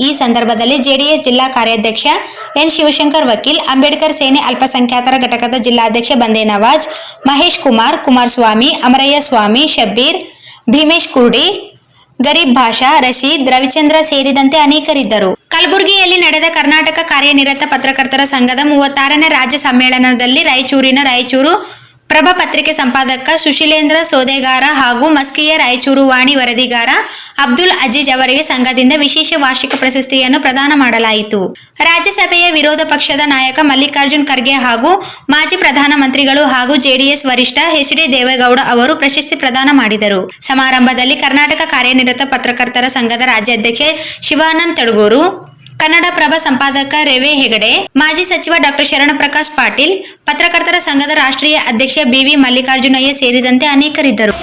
ಈ ಸಂದರ್ಭದಲ್ಲಿ ಜೆಡಿಎಸ್ ಜಿಲ್ಲಾ ಕಾರ್ಯಾಧ್ಯಕ್ಷ ಎನ್ ಶಿವಶಂಕರ್ ವಕೀಲ್, ಅಂಬೇಡ್ಕರ್ ಸೇನೆ ಅಲ್ಪಸಂಖ್ಯಾತರ ಘಟಕದ ಜಿಲ್ಲಾಧ್ಯಕ್ಷ ಬಂದೇ ನವಾಜ್, ಮಹೇಶ್ ಕುಮಾರ್, ಕುಮಾರಸ್ವಾಮಿ, ಅಮರಯ್ಯ ಸ್ವಾಮಿ, ಶಬ್ಬೀರ್, ಭೀಮೇಶ್ ಕುರ್ಡಿ, ಗರೀಬ್ ಭಾಷಾ, ರಶೀದ್, ರವಿಚಂದ್ರ ಸೇರಿದಂತೆ ಅನೇಕರಿದ್ದರು. ಕಲಬುರಗಿಯಲ್ಲಿ ನಡೆದ ಕರ್ನಾಟಕ ಕಾರ್ಯನಿರತ ಪತ್ರಕರ್ತರ ಸಂಘದ 36ನೇ ರಾಜ್ಯ ಸಮ್ಮೇಳನದಲ್ಲಿ ರಾಯಚೂರು ಪ್ರಭಾ ಪತ್ರಿಕೆ ಸಂಪಾದಕ ಸುಶೀಲೇಂದ್ರ ಸೋದೆಗಾರ ಹಾಗೂ ಮಸ್ಕಿಯ ರಾಯಚೂರು ವಾಣಿ ವರದಿಗಾರ ಅಬ್ದುಲ್ ಅಜೀಜ್ ಅವರಿಗೆ ಸಂಘದಿಂದ ವಿಶೇಷ ವಾರ್ಷಿಕ ಪ್ರಶಸ್ತಿಯನ್ನು ಪ್ರದಾನ ಮಾಡಲಾಯಿತು. ರಾಜ್ಯಸಭೆಯ ವಿರೋಧ ಪಕ್ಷದ ನಾಯಕ ಮಲ್ಲಿಕಾರ್ಜುನ್ ಖರ್ಗೆ ಹಾಗೂ ಮಾಜಿ ಪ್ರಧಾನಮಂತ್ರಿಗಳು ಹಾಗೂ ಜೆಡಿಎಸ್ ವರಿಷ್ಠ ಎಚ್.ಡಿ. ದೇವೇಗೌಡ ಅವರು ಪ್ರಶಸ್ತಿ ಪ್ರದಾನ ಮಾಡಿದರು. ಸಮಾರಂಭದಲ್ಲಿ ಕರ್ನಾಟಕ ಕಾರ್ಯನಿರತ ಪತ್ರಕರ್ತರ ಸಂಘದ ರಾಜ್ಯಾಧ್ಯಕ್ಷ ಶಿವಾನಂದ್ ತಡಗೂರು, ಕನ್ನಡಪ್ರಭ ಸಂಪಾದಕ ರೇವೆ ಹೆಗಡೆ, ಮಾಜಿ ಸಚಿವ ಡಾಕ್ಟರ್ ಶರಣಪ್ರಕಾಶ್ ಪಾಟೀಲ್, ಪತ್ರಕರ್ತರ ಸಂಘದ ರಾಷ್ಟ್ರೀಯ ಅಧ್ಯಕ್ಷ ಬಿ.ವಿ. ಮಲ್ಲಿಕಾರ್ಜುನಯ್ಯ ಸೇರಿದಂತೆ ಅನೇಕರಿದ್ದರು.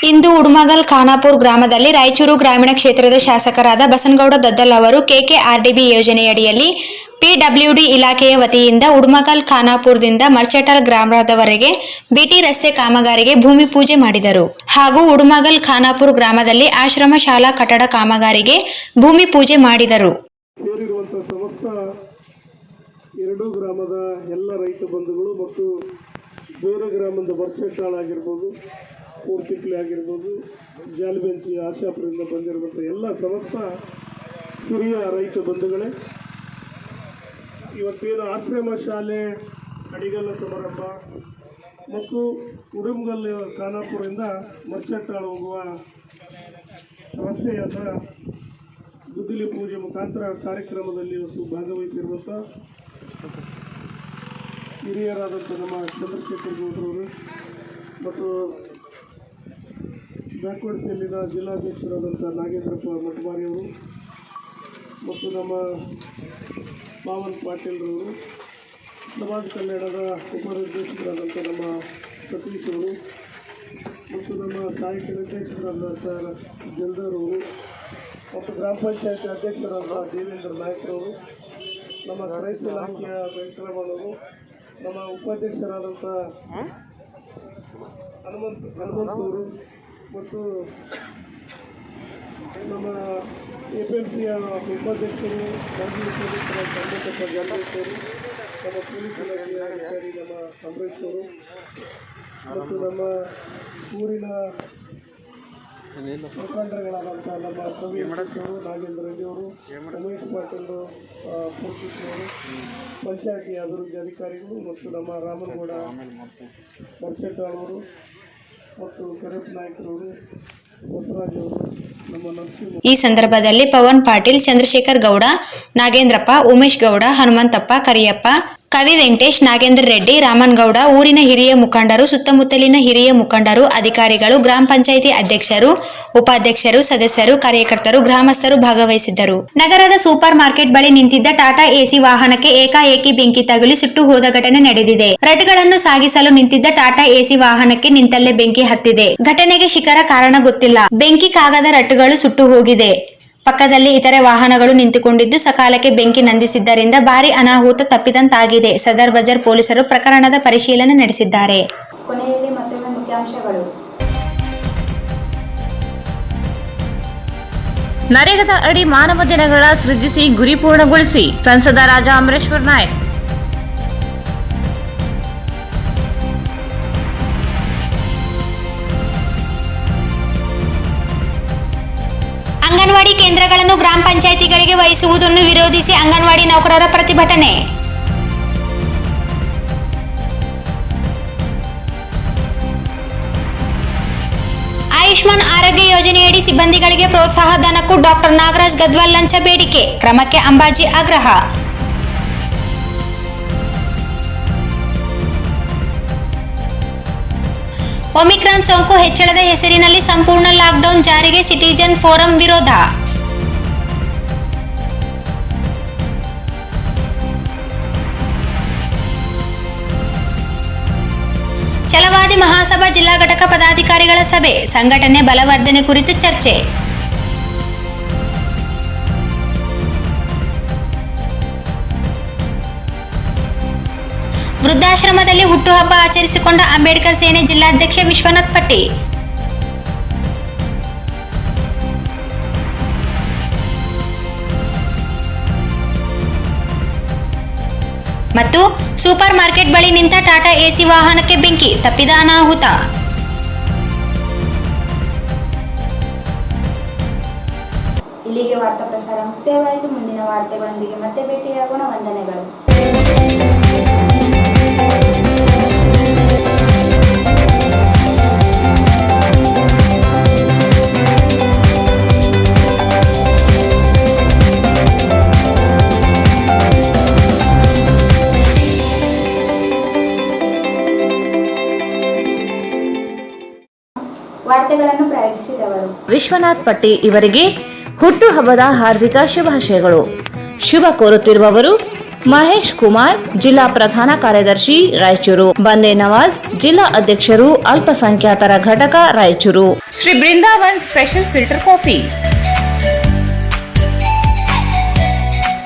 ಇಂದು ಉಡುಮಗಲ್ ಖಾನಾಪುರ ಗ್ರಾಮದಲ್ಲಿ ರಾಯಚೂರು ಗ್ರಾಮೀಣ ಕ್ಷೇತ್ರದ ಶಾಸಕರಾದ ಬಸನಗೌಡ ದದ್ದಲ್ ಅವರು ಕೆಕೆಆರ್ಡಿಬಿ ಯೋಜನೆಯಡಿಯಲ್ಲಿ ಪಿಡಬ್ಲ್ಯೂಡಿ ಇಲಾಖೆಯ ವತಿಯಿಂದ ಉಡುಮಗಲ್ ಖಾನಾಪುರದಿಂದ ಮರ್ಚಟಲ್ ಗ್ರಾಮದವರೆಗೆ ಬಿಟಿ ರಸ್ತೆ ಕಾಮಗಾರಿಗೆ ಭೂಮಿ ಪೂಜೆ ಮಾಡಿದರು. ಹಾಗೂ ಉಡುಮಗಲ್ ಖಾನಾಪುರ ಗ್ರಾಮದಲ್ಲಿ ಆಶ್ರಮ ಶಾಲಾ ಕಟ್ಟಡ ಕಾಮಗಾರಿಗೆ ಭೂಮಿ ಪೂಜೆ ಮಾಡಿದರು. ಸೇರಿರುವಂತಹ ಸಮಸ್ತ ಎರಡೂ ಗ್ರಾಮದ ಎಲ್ಲ ರೈತ ಬಂಧುಗಳು ಮತ್ತು ಬೇರೆ ಗ್ರಾಮದ ಮರ್ಚಟಾಳ್ ಆಗಿರ್ಬೋದು, ಪೂರ್ತಿಕ್ಲಿ ಆಗಿರ್ಬೋದು, ಜಾಲಬೆಂಚಿ ಆಶಾಪುರದಿಂದ ಬಂದಿರುವಂಥ ಎಲ್ಲ ಸಮಸ್ತ ಹಿರಿಯ ರೈತ ಬಂಧುಗಳೇ, ಇವತ್ತೇನು ಆಶ್ರಮ ಶಾಲೆ ಅಡಿಗಲ್ಲ ಸಮಾರಂಭ ಮತ್ತು ಉಡುಮಗಲ್ ಖಾನಾಪುರದಿಂದ ಮರ್ಚಟಾಳ್ ಹೋಗುವ ರಸ್ತೆಯಾದ ಗುದ್ದಲಿ ಪೂಜೆ ಮುಖಾಂತರ ಕಾರ್ಯಕ್ರಮದಲ್ಲಿ ಇವತ್ತು ಭಾಗವಹಿಸಿರುವಂಥ ಹಿರಿಯರಾದಂಥ ನಮ್ಮ ಚಂದ್ರಶೇಖರ್ ಗೌಡ್ರವರು ಮತ್ತು ಬ್ಯಾಕ್ವರ್ಡ್ ಸೆಲ್ಲಿನ ಜಿಲ್ಲಾಧ್ಯಕ್ಷರಾದಂಥ ನಾಗೇಂದ್ರಪ್ಪ ಮಠಮಾರಿಯವರು ಮತ್ತು ನಮ್ಮ ಪಾವನ್ ಪಾಟೀಲ್ರವರು, ಸಮಾಜ ಕಲ್ಯಾಣದ ಉಪಾಧ್ಯಕ್ಷರಾದಂಥ ನಮ್ಮ ಸತೀಶ್ ಅವರು ಮತ್ತು ನಮ್ಮ ಸಾಹಿತ್ಯ ಅಧ್ಯಕ್ಷರಾದಂಥ ಜಲ್ದರ್ ಅವರು ಮತ್ತು ಗ್ರಾಮ ಪಂಚಾಯತ್ ಅಧ್ಯಕ್ಷರಾದ ದೇವೇಂದ್ರ ನಾಯ್ಕರವರು, ನಮ್ಮ ರೈತ ಇಲಾಖೆಯ ವೆಂಕಟರಮಣವರು, ನಮ್ಮ ಉಪಾಧ್ಯಕ್ಷರಾದಂಥ ಹನುಮಂತವರು ಮತ್ತು ನಮ್ಮ FMCಯ ಉಪಾಧ್ಯಕ್ಷರು, ಮಾಜಿ ಉಪಾಧ್ಯಕ್ಷರಾದ ಚಂದ್ರಪ್ಪ ಜಾಲೇಶ್ವರು, ನಮ್ಮ ಪೊಲೀಸ್ ಇಲಾಖೆಯ ಅಧಿಕಾರಿ ನಮ್ಮ ಅಂಬರೀಶ್ ಅವರು ಮತ್ತು ನಮ್ಮ ಊರಿನ ಮುಖಂಡರುಗಳಾದಂಥ ನಮ್ಮ ಕವಿಯವರು, ನಾಗೇಂದ್ರ ರೆಡ್ಡಿಯವರು, ಉಮೇಶ್ ಪಾಟೀಲ್ ಪೂರ್ತಿಯವರು, ಪಂಚಾಯತಿ ಅಭಿವೃದ್ಧಿ ಅಧಿಕಾರಿಗಳು ಮತ್ತು ನಮ್ಮ ರಾಮನಗೌಡ ಮರ್ಚಟಾಳ್ ಅವರು ಮತ್ತು ಕರೆಪ್ಪ ನಾಯ್ಕರವರು, ಬಸವರಾಜ್ ಅವರು, ನಮ್ಮ ನರಸಿಂಹ. ಈ ಸಂದರ್ಭದಲ್ಲಿ ಪವನ್ ಪಾಟೀಲ್, ಚಂದ್ರಶೇಖರ್ ಗೌಡ, ನಾಗೇಂದ್ರಪ್ಪ, ಉಮೇಶ್ ಗೌಡ, ಹನುಮಂತಪ್ಪ, ಕರಿಯಪ್ಪ, ಕವಿ ವೆಂಕಟೇಶ್, ನಾಗೇಂದ್ರ ರೆಡ್ಡಿ, ರಾಮನಗೌಡ, ಊರಿನ ಹಿರಿಯ ಮುಖಂಡರು, ಸುತ್ತಮುತ್ತಲಿನ ಹಿರಿಯ ಮುಖಂಡರು, ಅಧಿಕಾರಿಗಳು, ಗ್ರಾಮ ಪಂಚಾಯಿತಿ ಅಧ್ಯಕ್ಷರು, ಉಪಾಧ್ಯಕ್ಷರು, ಸದಸ್ಯರು, ಕಾರ್ಯಕರ್ತರು, ಗ್ರಾಮಸ್ಥರು ಭಾಗವಹಿಸಿದ್ದರು. ನಗರದ ಸೂಪರ್ ಮಾರ್ಕೆಟ್ ಬಳಿ ನಿಂತಿದ್ದ ಟಾಟಾ ಎಸಿ ವಾಹನಕ್ಕೆ ಏಕಾಏಕಿ ಬೆಂಕಿ ತಗುಲಿ ಸುಟ್ಟು ಹೋದ ಘಟನೆ ನಡೆದಿದೆ. ರಟ್ಗಳನ್ನು ಸಾಗಿಸಲು ನಿಂತಿದ್ದ ಟಾಟಾ ಎಸಿ ವಾಹನಕ್ಕೆ ನಿಂತಲ್ಲೇ ಬೆಂಕಿ ಹತ್ತಿದೆ. ಘಟನೆಗೆ ಶಿಖರ ಕಾರಣ ಗೊತ್ತಿಲ್ಲ. ಬೆಂಕಿ ಕಾಗದ ರಟ್ಟುಗಳು ಸುಟ್ಟು ಹೋಗಿದೆ. ಪಕ್ಕದಲ್ಲಿ ಇತರೆ ವಾಹನಗಳು ನಿಂತುಕೊಂಡಿದ್ದು ಸಕಾಲಕ್ಕೆ ಬೆಂಕಿ ನಂದಿಸಿದ್ದರಿಂದ ಭಾರಿ ಅನಾಹುತ ತಪ್ಪಿದಂತಾಗಿದೆ. ಸದರ್ ಬಜಾರ್ ಪೊಲೀಸರು ಪ್ರಕರಣದ ಪರಿಶೀಲನೆ ನಡೆಸಿದ್ದಾರೆ. ಕೊನೆಯಲ್ಲಿ ಮತ್ತೊಮ್ಮೆ ಮುಖ್ಯಾಂಶಗಳು. ನರೇಗಾದ ಅಡಿ ಮಾನವ ದಿನಗಳ ಸೃಜಿಸಿ ಗುರಿ ಪೂರ್ಣಗೊಳಿಸಿ ಸಂಸದ ರಾಜಾ ಅಮರೇಶ್ವರ್ ನಾಯಕ್. ಅಂಗನವಾಡಿ ಕೇಂದ್ರಗಳನ್ನು ಗ್ರಾಮ ಪಂಚಾಯಿತಿಗಳಿಗೆ ವಹಿಸುವುದನ್ನು ವಿರೋಧಿಸಿ ಅಂಗನವಾಡಿ ನೌಕರರ ಪ್ರತಿಭಟನೆ. ಆಯುಷ್ಮಾನ್ ಆರೋಗ್ಯ ಯೋಜನೆಯಡಿ ಸಿಬ್ಬಂದಿಗಳಿಗೆ ಪ್ರೋತ್ಸಾಹ ಧನಕ್ಕೂ ಡಾಕ್ಟರ್ ನಾಗರಾಜ್ ಗದ್ವಾಲ್ ಲಂಚ ಬೇಡಿಕೆ, ಕ್ರಮಕ್ಕೆ ಅಂಬಾಜಿ ಆಗ್ರಹ. ಒಮಿಕ್ರಾನ್ ಸೋಂಕು ಹೆಚ್ಚಳದ ಹೆಸರಿನಲ್ಲಿ ಸಂಪೂರ್ಣ ಲಾಕ್ಡೌನ್ ಜಾರಿಗೆ ಸಿಟಿಜನ್ ಫೋರಂ ವಿರೋಧ. ಛಲವಾದಿ ಮಹಾಸಭಾ ಜಿಲ್ಲಾ ಘಟಕ ಪದಾಧಿಕಾರಿಗಳ ಸಭೆ, ಸಂಘಟನೆ ಬಲವರ್ಧನೆ ಕುರಿತು ಚರ್ಚೆ. ವೃದ್ಧಾಶ್ರಮದಲ್ಲಿ ಹುಟ್ಟುಹಬ್ಬ ಆಚರಿಸಿಕೊಂಡ ಅಂಬೇಡ್ಕರ್ ಸೇನೆ ಜಿಲ್ಲಾಧ್ಯಕ್ಷ ವಿಶ್ವನಾಥ್ ಪಟ್ಟಿ. ಮತ್ತು ಸೂಪರ್ ಮಾರ್ಕೆಟ್ ಬಳಿ ನಿಂತ ಟಾಟಾ ಎಸಿ ವಾಹನಕ್ಕೆ ಬೆಂಕಿ, ತಪ್ಪಿದ ಅನಾಹುತ. ಇಲ್ಲಿಗೆ ವಾರ್ತಾ ಪ್ರಸಾರ ಮುಕ್ತಾಯವಾಯಿತು. ಮುಂದಿನ ವಾರ್ತೆಗಳೊಂದಿಗೆ ಮತ್ತೆ ಭೇಟಿಯಾಗೋಣ. ವಂದನೆಗಳು. ಶುಭಾಶಯಗಳು. ವಿಶ್ವನಾಥ್ ಪಟ್ಟಿ ಇವರಿಗೆ ಹುಟ್ಟುಹಬ್ಬದ ಹಾರ್ದಿಕ ಶುಭಾಶಯಗಳು. ಶುಭ ಕೋರುತ್ತಿರುವವರು ಮಹೇಶ್ ಕುಮಾರ್, ಜಿಲ್ಲಾ ಪ್ರಧಾನ ಕಾರ್ಯದರ್ಶಿ ರಾಯಚೂರು. ಬಂದೇ ನವಾಜ್, ಜಿಲ್ಲಾ ಅಧ್ಯಕ್ಷರು ಅಲ್ಪಸಂಖ್ಯಾತರ ಘಟಕ Raichur. Shri Brindavan special filter coffee.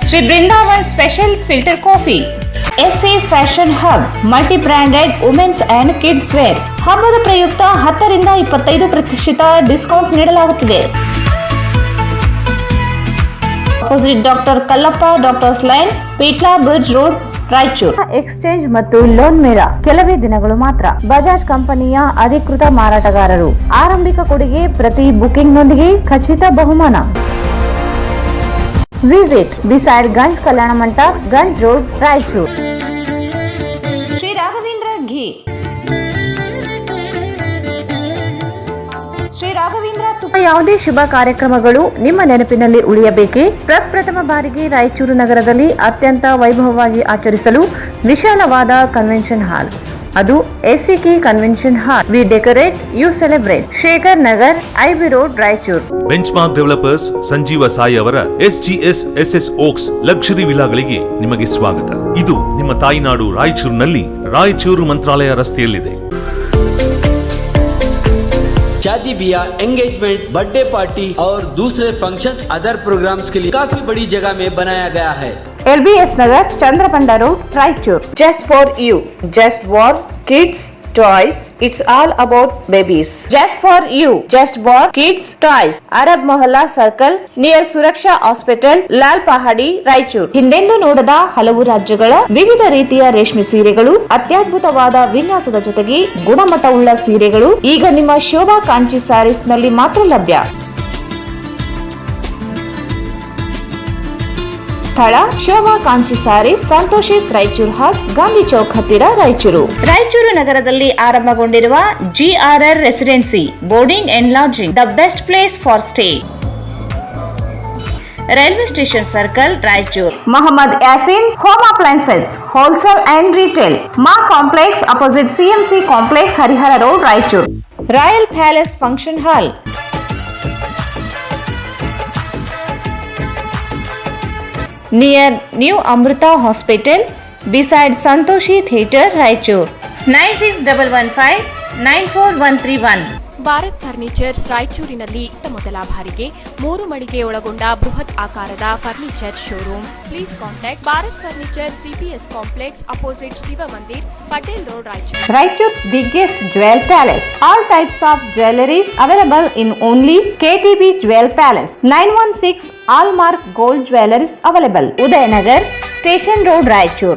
Shri Brindavan special filter coffee. SA fashion hub, multi branded women's and kids wear. ಹಬ್ಬದ ಪ್ರಯುಕ್ತ 10 ರಿಂದ 25% ಡಿಸ್ಕೌಂಟ್ ನೀಡಲಾಗುತ್ತಿದೆ. Opposite doctor Kallappa doctors line, Peetla bridge road, Raichur. Exchange ಮತ್ತು ಲೋನ್ ಮೇಳ ಕೆಲವೇ ದಿನಗಳು ಮಾತ್ರ. ಬಜಾಜ್ ಕಂಪನಿಯ ಅಧಿಕೃತ ಮಾರಾಟಗಾರರು. ಆರಂಭಿಕ ಕೊಡುಗೆ ಪ್ರತಿ ಬುಕಿಂಗ್ನೊಂದಿಗೆ ಖಚಿತ ಬಹುಮಾನ. Visit beside Ganj Kalyana Mantapa, Ganj road, Raichur. Shri Raghavendra ಘೀ. ಶ್ರೀ ರಾಘವೇಂದ್ರ ತುಪ್ಪ. ಯಾವುದೇ ಶುಭ ಕಾರ್ಯಕ್ರಮಗಳು ನಿಮ್ಮ ನೆನಪಿನಲ್ಲಿ ಉಳಿಯಬೇಕೇ? ಪ್ರಪ್ರಥಮ ಬಾರಿಗೆ ರಾಯಚೂರು ನಗರದಲ್ಲಿ ಅತ್ಯಂತ ವೈಭವವಾಗಿ ಆಚರಿಸಲು ವಿಶಾಲವಾದ ಕನ್ವೆನ್ಷನ್ ಹಾಲ್, ಅದು ACK convention hall. We decorate, you celebrate. Shekhar Nagar, IB road, Raichur. Benchmark developers Sanjeeva Sai ಅವರ ಎಸ್ಜಿಎಸ್ ಎಸ್ಎಸ್ ಓಕ್ಸ್ ಲಕ್ಸುರಿ ವಿಲಾಗಳಿಗೆ ನಿಮಗೆ ಸ್ವಾಗತ. ಇದು ನಿಮ್ಮ ತಾಯಿನಾಡು ರಾಯಚೂರಿನಲ್ಲಿ, ರಾಯಚೂರು ಮಂತ್ರಾಲಯ ರಸ್ತೆಯಲ್ಲಿದೆ. शादी ब्याह, एंगेजमेंट, बर्थडे पार्टी और दूसरे फंक्शंस, अदर प्रोग्राम्स के लिए काफी बड़ी जगह में बनाया गया है. LBS Nagar, Chandrabanda road, Raichur. Just for you, just for kids toys. It's all about babies. Just for you, just for kids toys. Arab Mohalla Circle near Suraksha Hospital, Lal Pahadi, Raichur. ಹಿಂದೆಂದೂ ನೋಡದ ಹಲವು ರಾಜ್ಯಗಳ ವಿವಿಧ ರೀತಿಯ ರೇಷ್ಮೆ ಸೀರೆಗಳು, ಅತ್ಯದ್ಭುತವಾದ ವಿನ್ಯಾಸದ ಜೊತೆಗೆ ಗುಣಮಟ್ಟವುಳ್ಳ ಸೀರೆಗಳು ಈಗ ನಿಮ್ಮ ಶೋಭಾ ಕಾಂಚಿ ಸ್ಯಾರೀಸ್ ನಲ್ಲಿ ಮಾತ್ರ ಲಭ್ಯ. ಸ್ಥಳ ಶೋಭಾ ಕಾಂಚಿ ಸ್ಯಾರಿ, ಸಂತೋಷಿಸ್ ರಾಯಚೂರು ಹಬ್, ಗಾಂಧಿ ಚೌಕ್ ಹತ್ತಿರ, ರಾಯಚೂರು. ರಾಯಚೂರು ನಗರದಲ್ಲಿ ಆರಂಭಗೊಂಡಿರುವ GRR residency boarding and lodging, the best place for stay. Railway station circle, Raichur. Mohammed Yasin home appliances wholesale and retail, ಮಾ complex opposite CMC complex, Harihara road, Raichur. Royal palace function hall, near New Amrita Hospital, beside Santoshi Theatre, Raichur. 9611594131. Bharat furnitures ರಾಯಚೂರಿನಲ್ಲಿ ಮೊದಲ ಬಾರಿಗೆ 3 ಮಳಿಗೆ ಒಳಗೊಂಡ ಬೃಹತ್ ಆಕಾರದ furniture showroom. Please contact Bharat furniture, CPS complex opposite Shiva Mandir, Patel road, Raichur. Raichur's biggest jewel palace. All types of jewelries available in only KTB Jewel Palace. 916 Allmark Gold Jewelries available. Udayanagar, Station Road, Raichur.